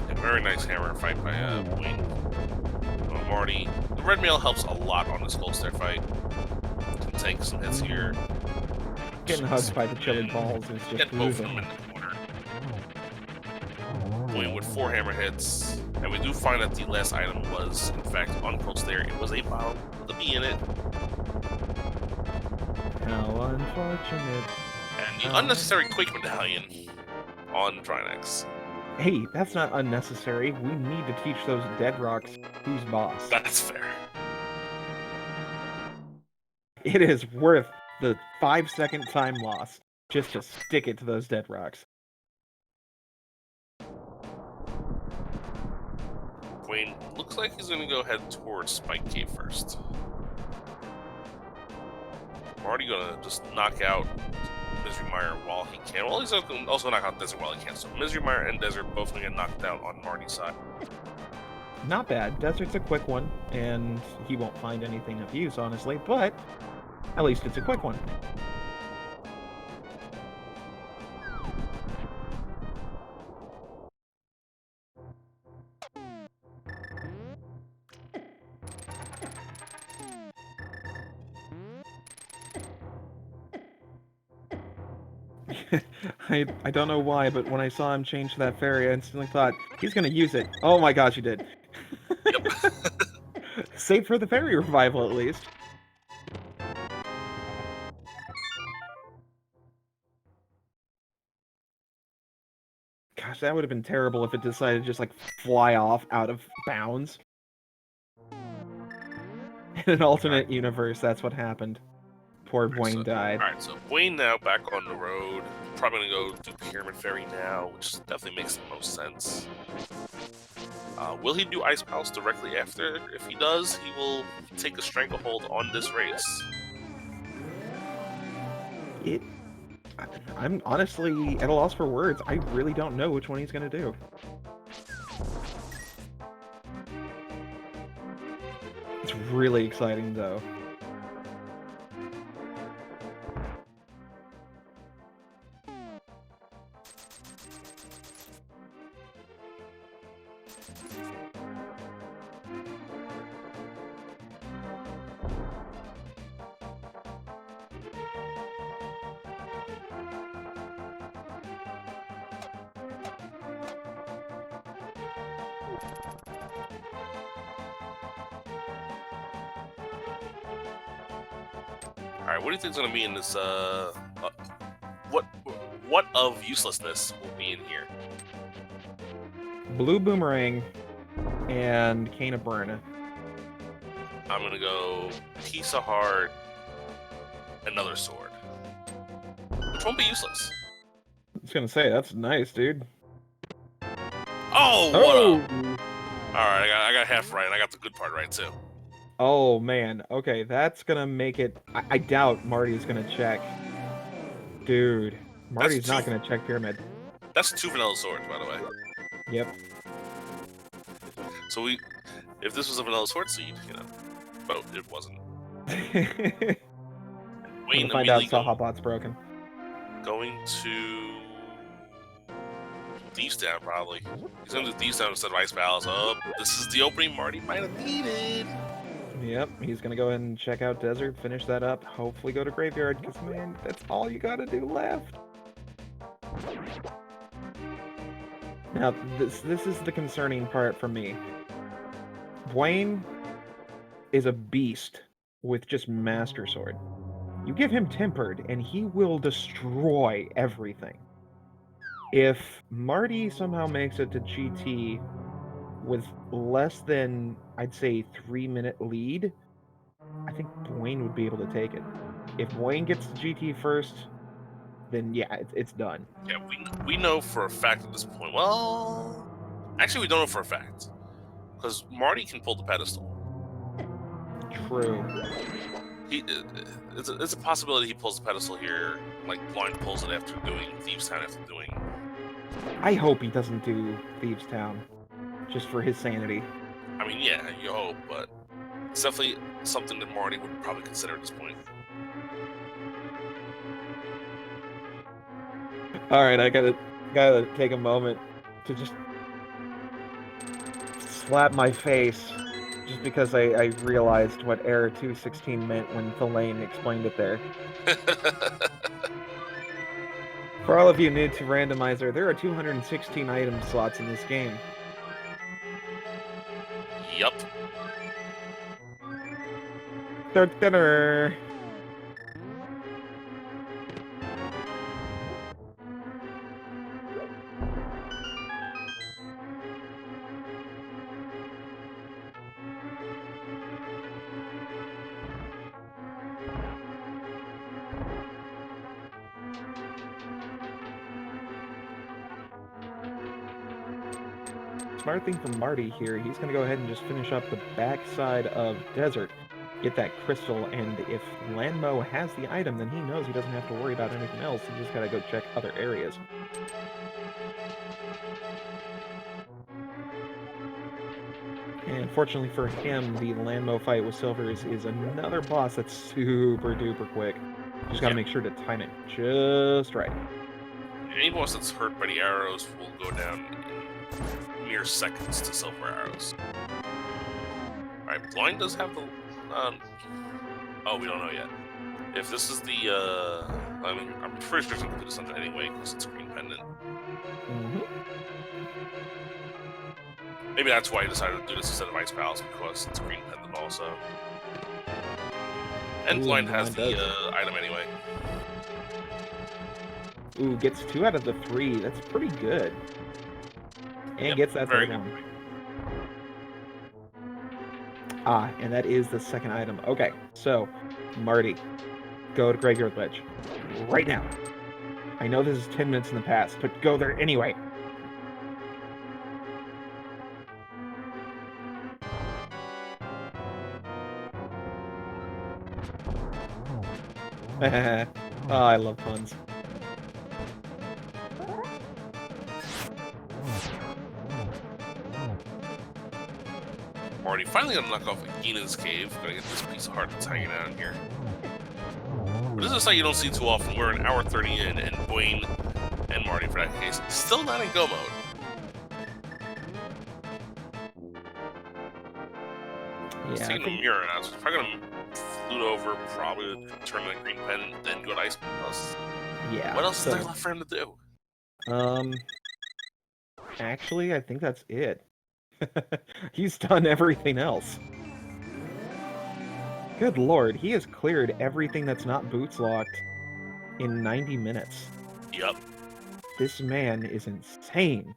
A very nice hammer fight by Buane. Marty. The red mail helps a lot on this Goldstar fight. Can take some hits here. Getting hugged by the chili balls is just Get both of losing. them in the corner. Buane with 4 hammer hits. And we do find that the last item was, in fact, on Goldstar. It was a bottle with a bee in it. How unfortunate. And the unnecessary Quake Medallion on Trinex. Hey, that's not unnecessary. We need to teach those dead rocks who's boss. That's fair. It is worth the 5-second time loss just to stick it to those dead rocks. Buane looks like he's going to go head towards Spike Cave first. Marty going to just knock out Misery Mire while he can. Well, he's also knock out Desert while he can. So Misery Mire and Desert both going to get knocked out on Marty's side. Not bad. Desert's a quick one, and he won't find anything of use, honestly, but at least it's a quick one. I don't know why, but when I saw him change to that fairy, I instantly thought, he's gonna use it. Oh my gosh, he did. Yep. Save for the fairy revival, at least. Gosh, that would have been terrible if it decided to just, like, fly off out of bounds. In an alternate universe, that's what happened. Poor Buane died. Alright, so Buane now back on the road. Probably gonna go do Pyramid Fairy now, which definitely makes the most sense. Will he do Ice Palace directly after? If he does, he will take a stranglehold on this race. I'm honestly at a loss for words. I really don't know which one he's gonna do. It's really exciting, though. Alright, what do you think is gonna be in this, what of uselessness will be in here? Blue Boomerang and Cane of Burn. I'm gonna go Piece of Heart, another sword. Which won't be useless. I was gonna say, that's nice, dude. Oh, what up? Alright, I got half right, and I got the good part right, too. Oh, man. Okay, that's gonna make it... I doubt Marty's gonna check. Dude, Marty's not gonna check Pyramid. That's 2 vanilla swords, by the way. Yep. So if this was a vanilla sword seed, you know, but it wasn't. We'll find out Sahobot's broken. Going to Thieves Down, probably. He's going to do Thieves Down instead of Ice Palace. Oh, this is the opening Marty might have needed. Yep, he's gonna go ahead and check out Desert, finish that up, hopefully go to Graveyard, because, man, that's all you gotta do left. Now, this is the concerning part for me. Buane is a beast with just Master Sword. You give him Tempered, and he will destroy everything. If Marty somehow makes it to GT with less than, I'd say, 3-minute lead, I think Buane would be able to take it. If Buane gets to GT first, then yeah, it's done. Yeah, we know for a fact at this point. Well, actually, we don't know for a fact because Marty can pull the pedestal. True. It's a possibility he pulls the pedestal here, like Buane pulls it after doing Thieves Town after doing. I hope he doesn't do Thieves Town, just for his sanity. I mean, yeah, you hope, but it's definitely something that Marty would probably consider at this point. All right, I gotta take a moment to just slap my face, just because I realized what Error 216 meant when Philane explained it there. For all of you new to Randomizer, there are 216 item slots in this game. Yup. Dinner. Smart thing from Marty here, he's going to go ahead and just finish up the backside of Desert, get that crystal, and if Landmo has the item, then he knows he doesn't have to worry about anything else. He just got to go check other areas. And fortunately for him, the Landmo fight with Silvers is another boss that's super duper quick. Just got to make sure to time it just right. Any boss that's hurt by the arrows will go down in mere seconds to silver arrows. Alright, Blind does have the... oh, we don't know yet. If this is the... I mean, I'm pretty sure it's going to do this under anyway, because it's green pendant. Mm-hmm. Maybe that's why I decided to do this instead of Ice Palace, because it's green pendant also. And Blind has the item anyway. Ooh, gets 2 out of the 3. That's pretty good. And gets that third one. Ah, and that is the second item. Okay, so, Marty, go to Graveyard Ledge. Right now. I know this is 10 minutes in the past, but go there anyway. Oh, I love puns. Marty finally gonna knock off Gina's cave. Gotta get this piece of heart that's hanging out in here. But this is a sight you don't see too often. We're an hour 30 in, and Buane and Marty, for that case, still not in go mode. He's taking a mirror now, so if I'm gonna flute over, probably turn the green pen and then go to Ice Palace. Yeah. What else is there left for him to do? Actually, I think that's it. He's done everything else. Good lord, he has cleared everything that's not boots locked in 90 minutes. Yep. This man is insane.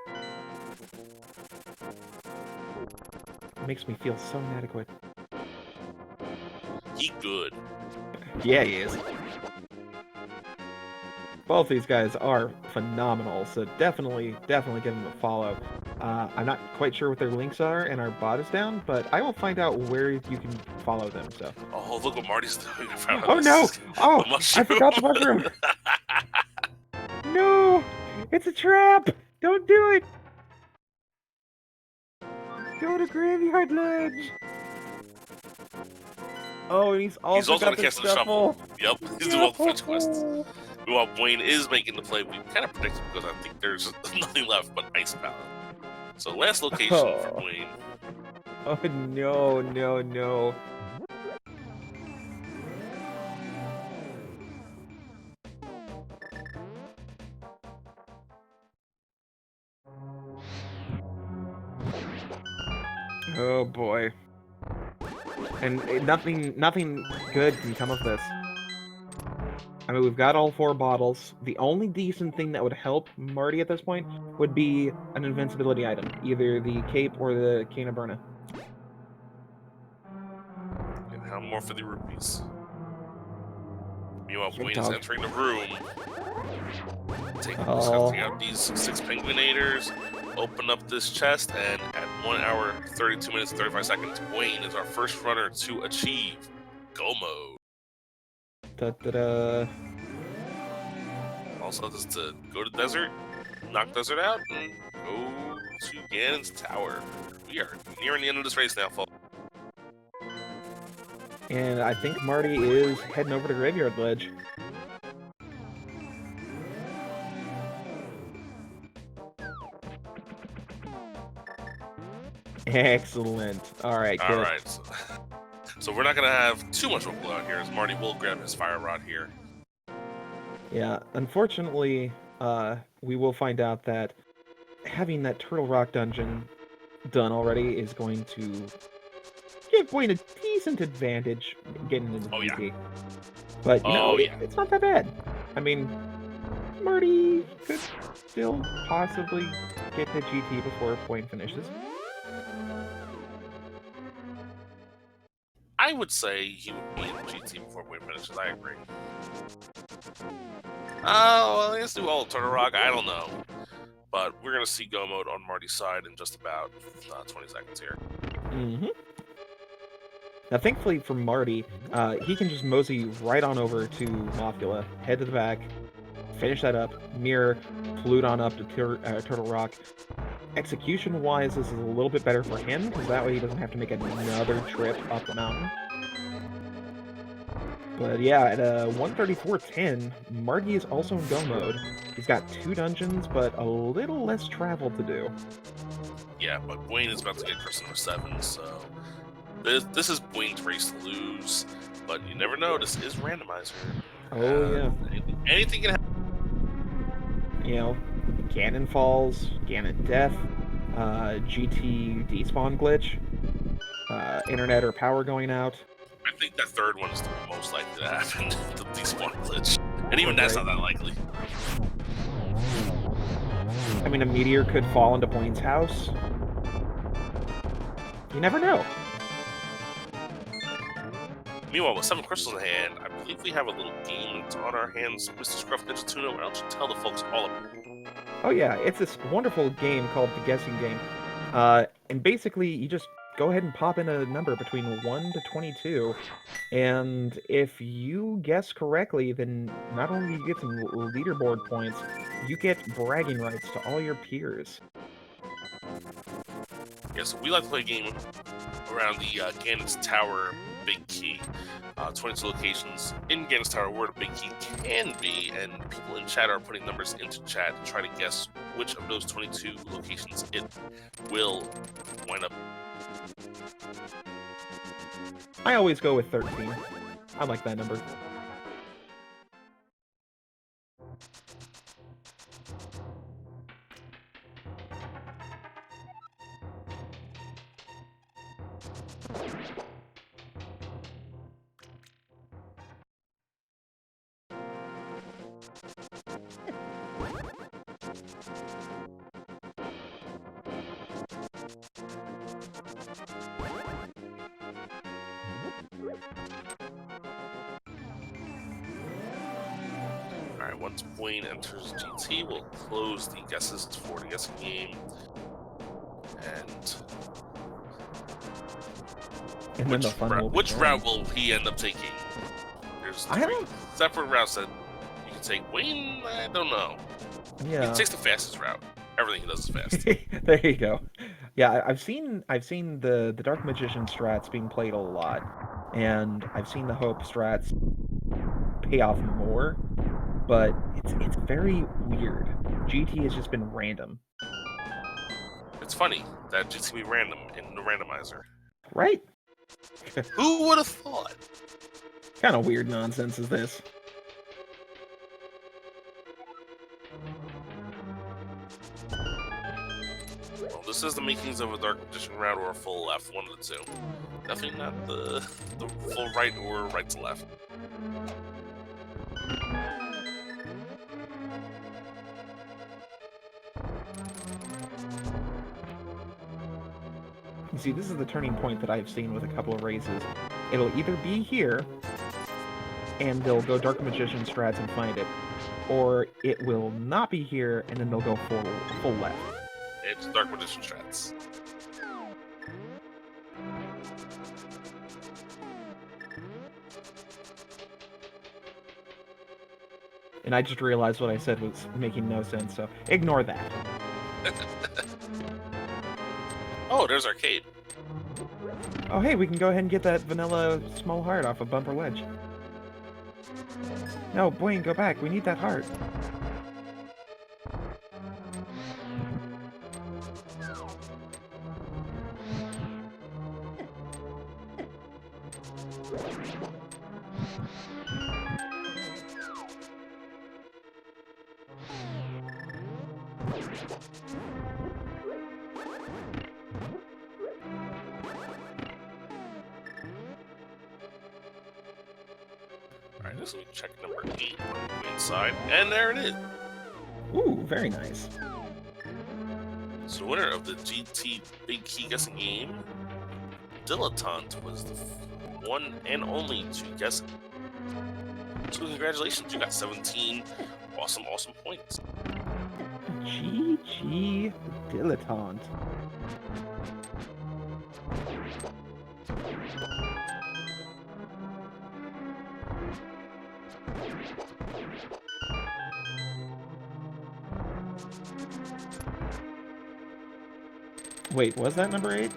It makes me feel so inadequate. He good. Yeah, he is. Both these guys are phenomenal, so definitely give them a follow. I'm not quite sure what their links are, and our bot is down, but I will find out where you can follow them. So. Oh, look what Marty's doing! Oh no! Oh, I forgot the mushroom. No, it's a trap! Don't do it. Go to Graveyard Ledge. Oh, and he's also got the shuffle. Yep, he's doing all the fetch quests. While Buane is making the play, we kind of predicted because I think there's nothing left but Ice Palace. So last location for Buane. Oh no. Oh boy. And nothing good can come of this. I mean, we've got all 4 bottles. The only decent thing that would help Marty at this point would be an invincibility item. Either the cape or the cane of Burna. And how more for the rupees? Meanwhile, Big Buane is dog. entering the room. Taking out these 6 Penguinators, open up this chest, and at 1 hour, 32 minutes, and 35 seconds, Buane is our first runner to achieve Go Mode. Da-da-da. Also, just to go to Desert, knock Desert out, and go to Ganon's Tower. We are nearing the end of this race now, folks. And I think Marty is heading over to Graveyard Ledge. Excellent. All right, kid. All right. So we're not going to have too much of a blowout here, as Marty will grab his fire rod here. Yeah, unfortunately, we will find out that having that Turtle Rock dungeon done already is going to give Buane a decent advantage getting into GT. Yeah. But, you know, it's not that bad. I mean, Marty could still possibly get to GT before Buane finishes. I would say he would be in GT before Buane finishes. I agree. Well, let's do all Turtle Rock. I don't know. But we're going to see Go Mode on Marty's side in just about 20 seconds here. Mm-hmm. Now, thankfully for Marty, he can just mosey right on over to Mothula, head to the back, finish that up, mirror, flute on up to Turtle Rock. Execution-wise, this is a little bit better for him, because that way he doesn't have to make another trip up the mountain. But yeah, at 134.10, Marty is also in Go Mode. He's got 2 dungeons, but a little less travel to do. Yeah, but Buane is about to get Crystal number 7, so this is Buane's race to lose. But you never know, this is Randomizer. Oh, yeah. Anything can happen. You know, Ganon falls, Ganon death, GT despawn glitch, internet or power going out. I think that third one is the most likely to happen, the despawn glitch. And even that's not that likely. I mean, a meteor could fall into Buane's house. You never know. Meanwhile, with 7 crystals in hand, I believe we have a little game that's on our hands, Mr. Scruff Ninja Tuna. Why don't you tell the folks all about it? Oh yeah, it's this wonderful game called the Guessing Game. And basically, you just go ahead and pop in a number between 1 to 22, and if you guess correctly, then not only do you get some leaderboard points, you get bragging rights to all your peers. Yeah, so we like to play a game around the Ganon's Tower Big Key. 22 locations in Ganon's Tower where the Big Key can be, and people in chat are putting numbers into chat to try to guess which of those 22 locations it will wind up. I always go with 13. I like that number. Alright, once Buane enters GT, we'll close the guesses for the guessing game. And then the fun will which begin. route will he end up taking? There's 3 separate routes that you can take. Buane, I don't know. Yeah. He takes the fastest route. Everything he does is fast. There you go. Yeah, I've seen the Dark Magician strats being played a lot, and I've seen the Hope strats pay off more, but it's very weird. GT has just been random. It's funny that GT can be random in the randomizer. Right? Who would have thought? Kind of weird nonsense is this. Well, this is the makings of a Dark Magician route or a full left, one of the two. Definitely not the full right or right to left. See, this is the turning point that I've seen with a couple of races. It'll either be here, and they'll go Dark Magician strats and find it. Or it will not be here, and then they'll go full left. It's Dark Magician strats. And I just realized what I said was making no sense, so ignore that. Oh, there's Arcade. Oh, hey, we can go ahead and get that vanilla small heart off of Bumper Ledge. No, Buane, go back. We need that heart. Alright, this will check number 8 on the inside, and there it is. Ooh, very nice. So the winner of the GT Big Key Guessing Game, Dilettante, was the one and only to guess. So congratulations, you got 17 awesome points. GG Dilettante. Wait, was that number 8?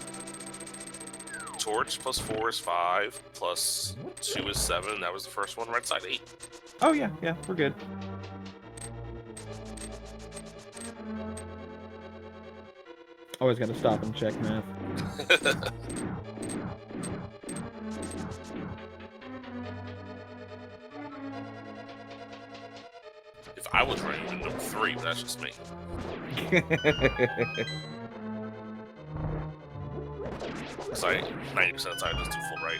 Torch plus 4 is 5, plus 2 is 7. That was the first one, right side 8. Oh yeah, we're good. Always gotta stop and check math. If I was running with number 3, but that's just me. So 90% of the time, just do full right.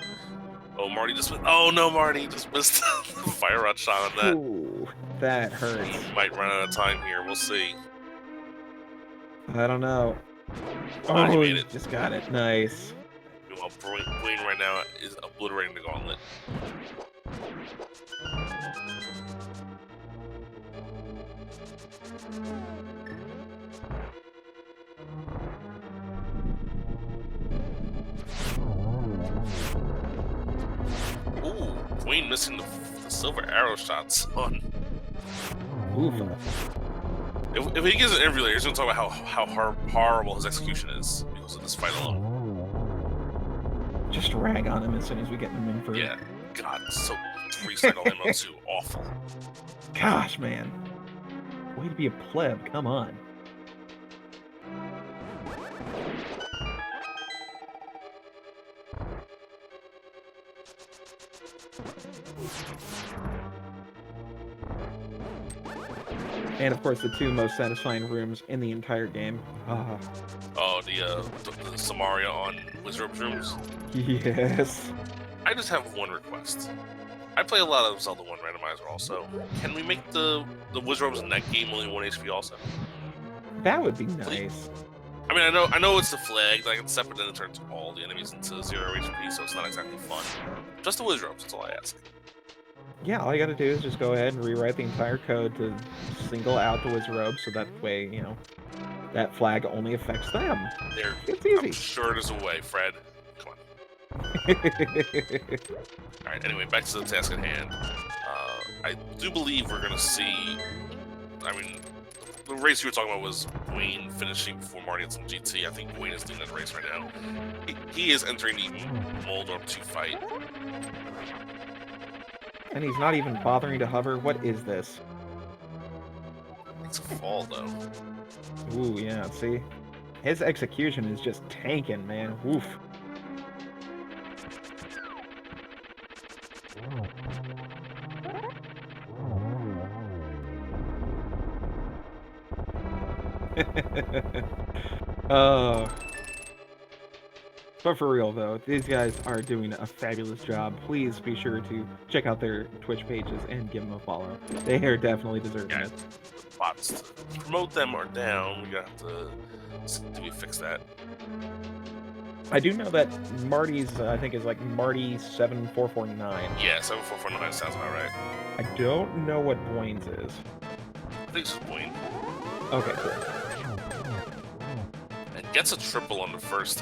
Oh, Marty just missed. Oh no, Marty just missed the fire rod shot on that. Ooh, that hurts. Might run out of time here. We'll see. I don't know. Oh, he Oh, made it. Just got it. Nice. Meanwhile, Buane right now is obliterating the gauntlet. Ooh, Buane missing the silver arrow shots on. Oof. If he gives an interview later, he's going to talk about how horrible his execution is because of this fight alone. Just rag on him as soon as we get him in for. Yeah, God, so recycle ammo too. Awful. Gosh, man. Way to be a pleb. Come on. And of course, the two most satisfying rooms in the entire game. Ah. Oh, the Samaria on Wizard's rooms. Yes. I just have one request. I play a lot of Zelda 1 Randomizer also. Can we make the Wizard's in that game only 1 HP also? That would be nice. I mean, I know it's the flag that I can step it in and turn all the enemies into 0 HP, so it's not exactly fun. Just the Wizard's, that's all I ask. Yeah, all you gotta do is just go ahead and rewrite the entire code to single out the wizard robe, so that way, you know, that flag only affects them. It's easy. I'm sure there's a way, Fred. Come on. Alright, anyway, back to the task at hand. I do believe we're gonna see... I mean, the race you were talking about was Buane finishing before Marty gets in GT. I think Buane is doing that race right now. He is entering the Moldorp 2 fight. And he's not even bothering to hover. What is this? It's a fall, though. Ooh, yeah, see? His execution is just tanking, man. Oof. But for real, though, these guys are doing a fabulous job. Please be sure to check out their Twitch pages and give them a follow. They are definitely deserving it. The bots to promote them are down. We got to see if we fix that. I do know that Marty's, I think, is like Marty 7449. Yeah, 7449 sounds about right. I don't know what Buane's is. I think it's Buane. Okay, cool. And gets a triple on the first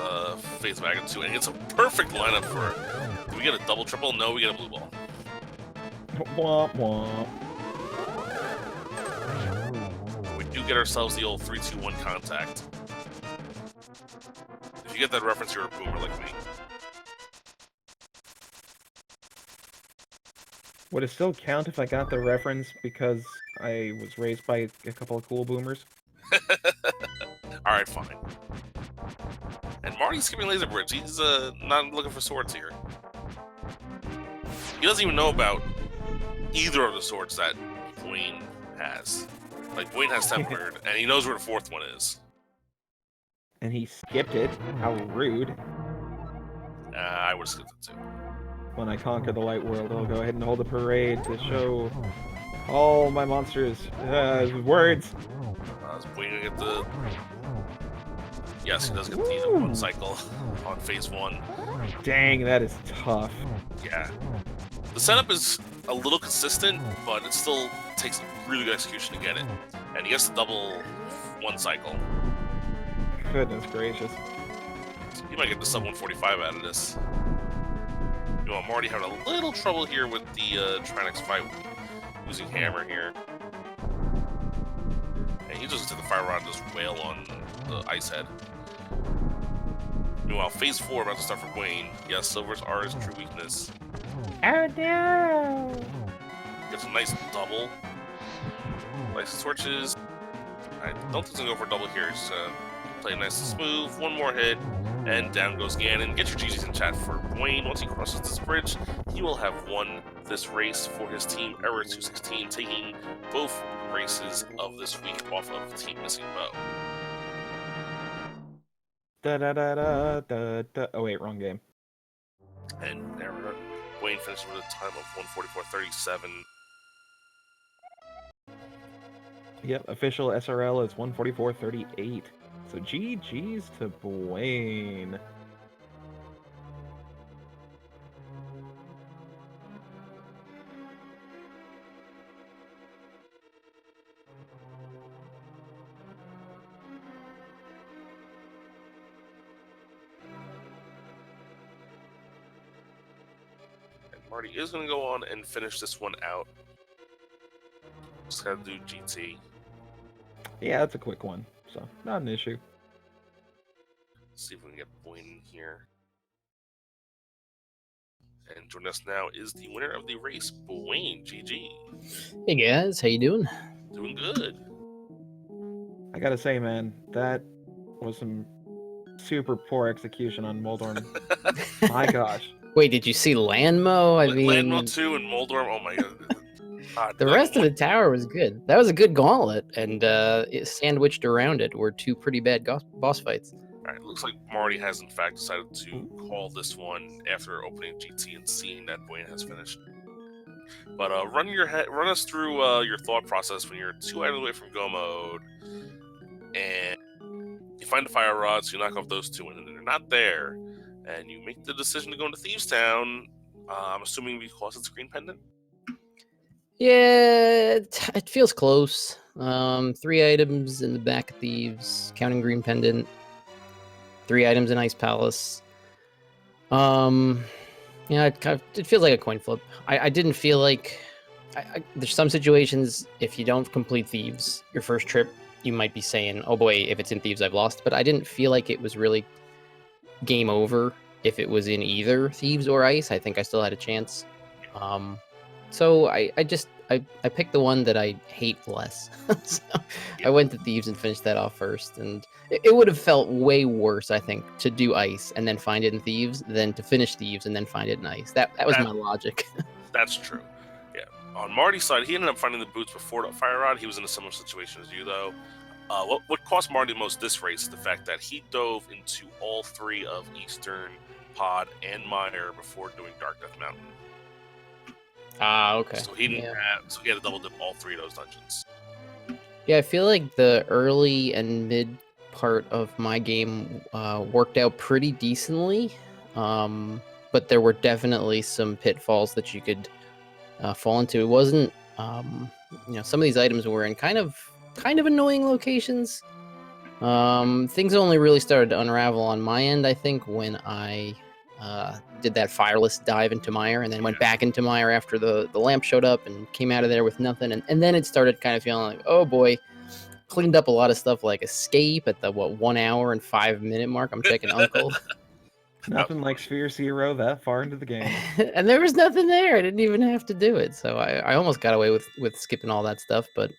phase of Agate 2, and it's a perfect lineup for. Do we get a double triple? No, we get a blue ball. Womp womp. We do get ourselves the old 3-2-1 contact. If you get that reference, you're a boomer like me. Would it still count if I got the reference because I was raised by a couple of cool boomers? Alright, fine. And Marty's skipping Laser Bridge. He's not looking for swords here. He doesn't even know about either of the swords that Buane has. Like, Buane has Tempered, and he knows where the fourth one is. And he skipped it. How rude. I would have skipped it too. When I conquer the light world, I'll go ahead and hold a parade to show all my monsters words. Is Buane gonna get the... Yes, he does get the one cycle on phase 1. Dang, that is tough. Yeah. The setup is a little consistent, but it still takes really good execution to get it. And he gets the double one cycle. Goodness gracious. So he might get the sub 145 out of this. You know, Marty having a little trouble here with the Trinix fight, losing hammer here. And he just took the fire rod and just wail on the ice head. Meanwhile, phase 4 about to start for Buane. Yes, silvers are his true weakness. Oh no! Gets a nice double. License torches. I don't think he's gonna go for a double here. He's play nice and smooth. One more hit, and down goes Ganon. Get your GGs in chat for Buane. Once he crosses this bridge, he will have won this race for his team, Error 216, taking both races of this week off of Team Missing Bow. Da da da da da da. Oh wait, wrong game. And Error Buane finished with a time of 144.37. Yep, official SRL is 144.38. So GG's to Buane. Marty is going to go on and finish this one out. Just got to do GT. Yeah, that's a quick one, so not an issue. Let's see if we can get Buane in here. And joining us now is the winner of the race, Buane. GG. Hey guys, how you doing? Doing good. I gotta say, man, that was some super poor execution on Moldorm. My gosh. Wait, did you see Landmo? I mean, Landmo 2 and Moldorm, oh my god. The rest of the tower was good. That was a good gauntlet, and it sandwiched around it were two pretty bad boss fights. Alright, looks like Marty has in fact decided to call this one after opening GT and seeing that Buane has finished. But run us through your thought process when you're 2 items away from go mode, and you find the fire rods, so you knock off those 2, and they're not there, and you make the decision to go into Thieves Town. I'm assuming because it's Green Pendant? Yeah, it feels close. 3 items in the back of Thieves, counting Green Pendant. 3 items in Ice Palace. Yeah, it feels like a coin flip. I didn't feel like... there's some situations, if you don't complete Thieves, your first trip, you might be saying, oh boy, if it's in Thieves, I've lost. But I didn't feel like it was really game over if it was in either Thieves or Ice. I think I still had a chance. So I picked the one that I hate less. So I went to Thieves and finished that off first. And it would have felt way worse, I think, to do Ice and then find it in Thieves than to finish Thieves and then find it in Ice. That was my logic. That's true. Yeah. On Marty's side, he ended up finding the boots before the fire rod. He was in a similar situation as you, though. What cost Marty most this race is the fact that he dove into all 3 of Eastern, Pod, and Mire before doing Dark Death Mountain. Ah, okay. So he didn't so he had to double dip all 3 of those dungeons. Yeah, I feel like the early and mid part of my game worked out pretty decently, but there were definitely some pitfalls that you could fall into. It wasn't, some of these items were in kind of annoying locations. Things only really started to unravel on my end, I think, when I did that fireless dive into Mire and then went back into Mire after the lamp showed up and came out of there with nothing. And then it started kind of feeling like, oh boy, cleaned up a lot of stuff like escape at the 1 hour and 5 minute mark. I'm checking Uncle. Nothing like Sphere Zero that far into the game. And there was nothing there. I didn't even have to do it. So I almost got away with skipping all that stuff. But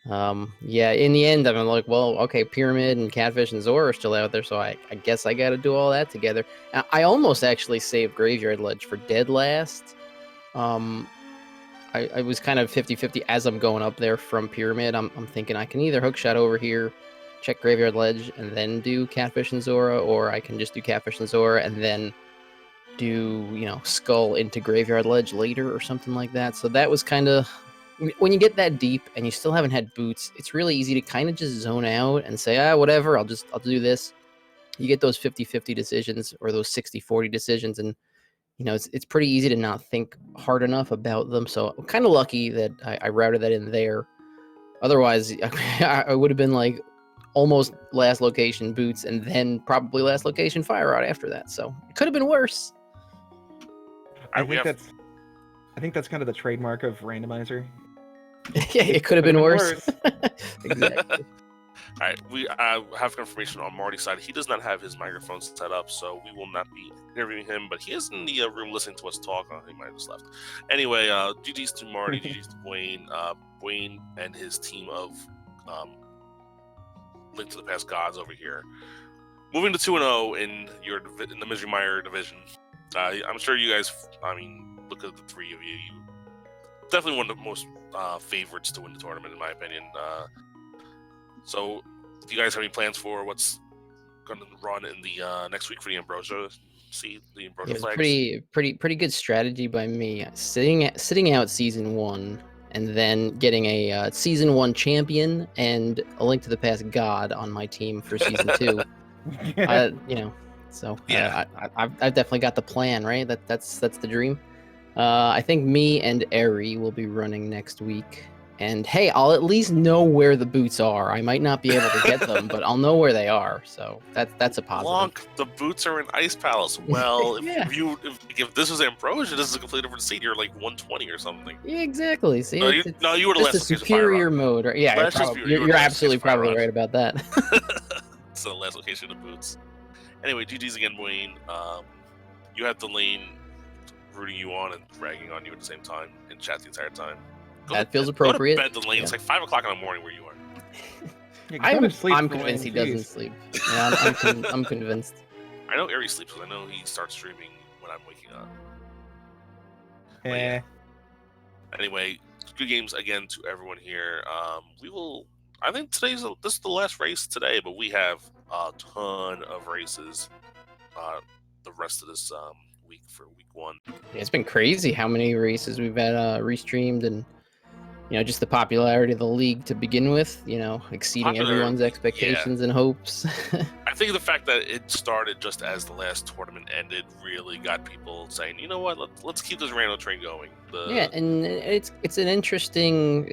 yeah, in the end, I'm like, well, okay, Pyramid and Catfish and Zora are still out there. So I guess I got to do all that together. I almost actually saved Graveyard Ledge for dead last. I was kind of 50-50 as I'm going up there from Pyramid. I'm thinking I can either hookshot over here, check Graveyard Ledge, and then do Catfish and Zora, or I can just do Catfish and Zora and then do, Skull into Graveyard Ledge later or something like that. So that was kind of, when you get that deep and you still haven't had boots, it's really easy to kind of just zone out and say, whatever, I'll do this. You get those 50-50 decisions or those 60-40 decisions, and it's pretty easy to not think hard enough about them. So I'm kind of lucky that I routed that in there. Otherwise, I would have been like almost last location boots and then probably last location fire rod after that. So it could have been worse. I think that's kind of the trademark of Randomizer. Yeah, it could have been worse. Exactly. All right, we have confirmation on Marty's side. He does not have his microphone set up, so we will not be interviewing him, but he is in the room listening to us talk. He might have just left. Anyway, GG's to Marty, GG's to Buane. Buane and his team of Link to the Past gods over here. Moving to 2-0 in the Misery Mire division. I'm sure you guys, look at the three of you. Definitely one of the most favorites to win the tournament, in my opinion. So, do you guys have any plans for what's going to run in the next week for the Ambrosia? See the Ambrosia flags. Pretty good strategy by me. Sitting out season 1 and then getting a season 1 champion and a Link to the Past god on my team for season 2. So yeah. I've definitely got the plan, right? That's the dream. I think me and Eri will be running next week. And hey, I'll at least know where the boots are. I might not be able to get them, but I'll know where they are. So that's a positive. Blanc, the boots are in Ice Palace. Well, if this was Ambrosia, this is a completely different seat. You're like 120 or something. Yeah, exactly. See, you would have left a superior mode. Right? Yeah, you're absolutely probably right about that. It's the last location of boots. Anyway, GG's again, Buane. You have the lane rooting you on and ragging on you at the same time in chat the entire time. That feels appropriate. Go to bed, the lane. Yeah. It's like 5 o'clock in the morning where you are. I'm convinced he doesn't sleep. Yeah, I'm convinced. I know Eri sleeps because I know he starts streaming when I'm waking up. Yeah. Anyway, good games again to everyone here. I think this is the last race today, but we have a ton of races the rest of this week for week 1. Yeah, it's been crazy how many races we've had restreamed, and just the popularity of the league to begin with, exceeding everyone's expectations and hopes. I think the fact that it started just as the last tournament ended really got people saying, you know what, let's keep this random train going. Yeah, and it's an interesting,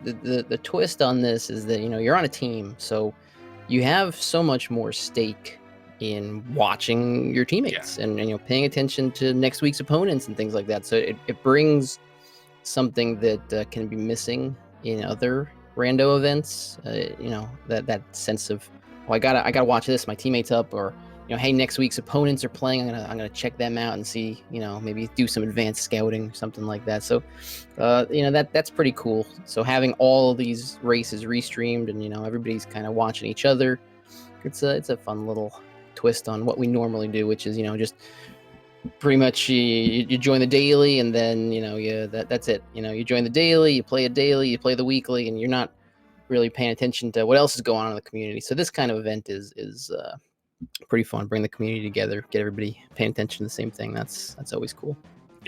the twist on this is that, you're on a team, so you have so much more stake in watching your teammates and paying attention to next week's opponents and things like that. So it brings something that can be missing in other rando events. That sense of, I gotta watch this, my teammates up, or hey, next week's opponents are playing, I'm gonna check them out and see, maybe do some advanced scouting, something like that. So that's pretty cool. So having all of these races restreamed and everybody's kind of watching each other, it's a fun little twist on what we normally do, which is just pretty much you join the daily and then that's it. You join the daily, you play a daily, you play the weekly, and you're not really paying attention to what else is going on in the community. So this kind of event is pretty fun. Bring the community together, get everybody paying attention to the same thing. That's always cool.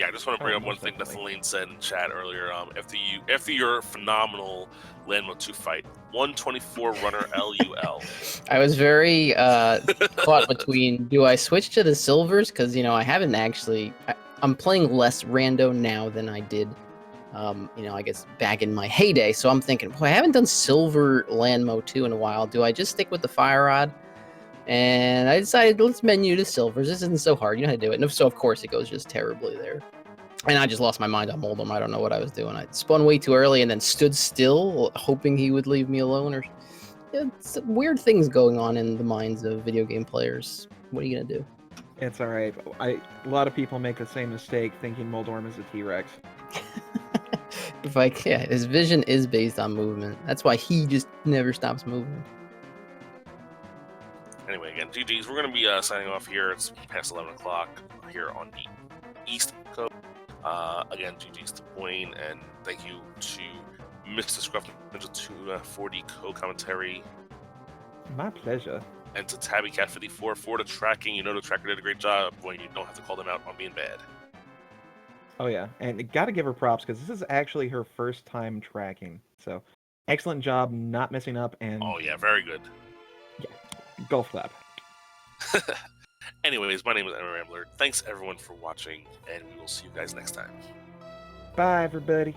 Yeah, I just want to bring up one most thing that definitely. Feline said in chat earlier. After your phenomenal Landmo 2 fight, 124 runner LUL. I was very caught between, do I switch to the silvers? Because, I haven't actually... I'm playing less rando now than I did, I guess back in my heyday. So I'm thinking, boy, I haven't done silver Landmo 2 in a while. Do I just stick with the fire rod? And I decided, let's menu to silvers. This isn't so hard. You know how to do it. And so, of course, it goes just terribly there. And I just lost my mind on Moldom. I don't know what I was doing. I spun way too early and then stood still, hoping he would leave me alone. Or it's weird things going on in the minds of video game players. What are you gonna do? It's all right. A lot of people make the same mistake thinking Moldorm is a T-Rex. His vision is based on movement. That's why he just never stops moving. Anyway, again, GG's. We're going to be signing off here. It's past 11 o'clock here on the East Coast. Again, GG's to Buane, and thank you to Mr. Scruff Ninja 240 co-commentary, My pleasure. and to Tabby Cat 54 for the tracking. You know the tracker did a great job. Buane, you don't have to call them out on being bad. Oh yeah, and gotta give her props because this is actually her first time tracking. So, excellent job, not messing up, and Oh yeah, very good. golf clap. Anyways, my name is Emma Rambler. Thanks everyone for watching, and we will see you guys next time. Bye, everybody.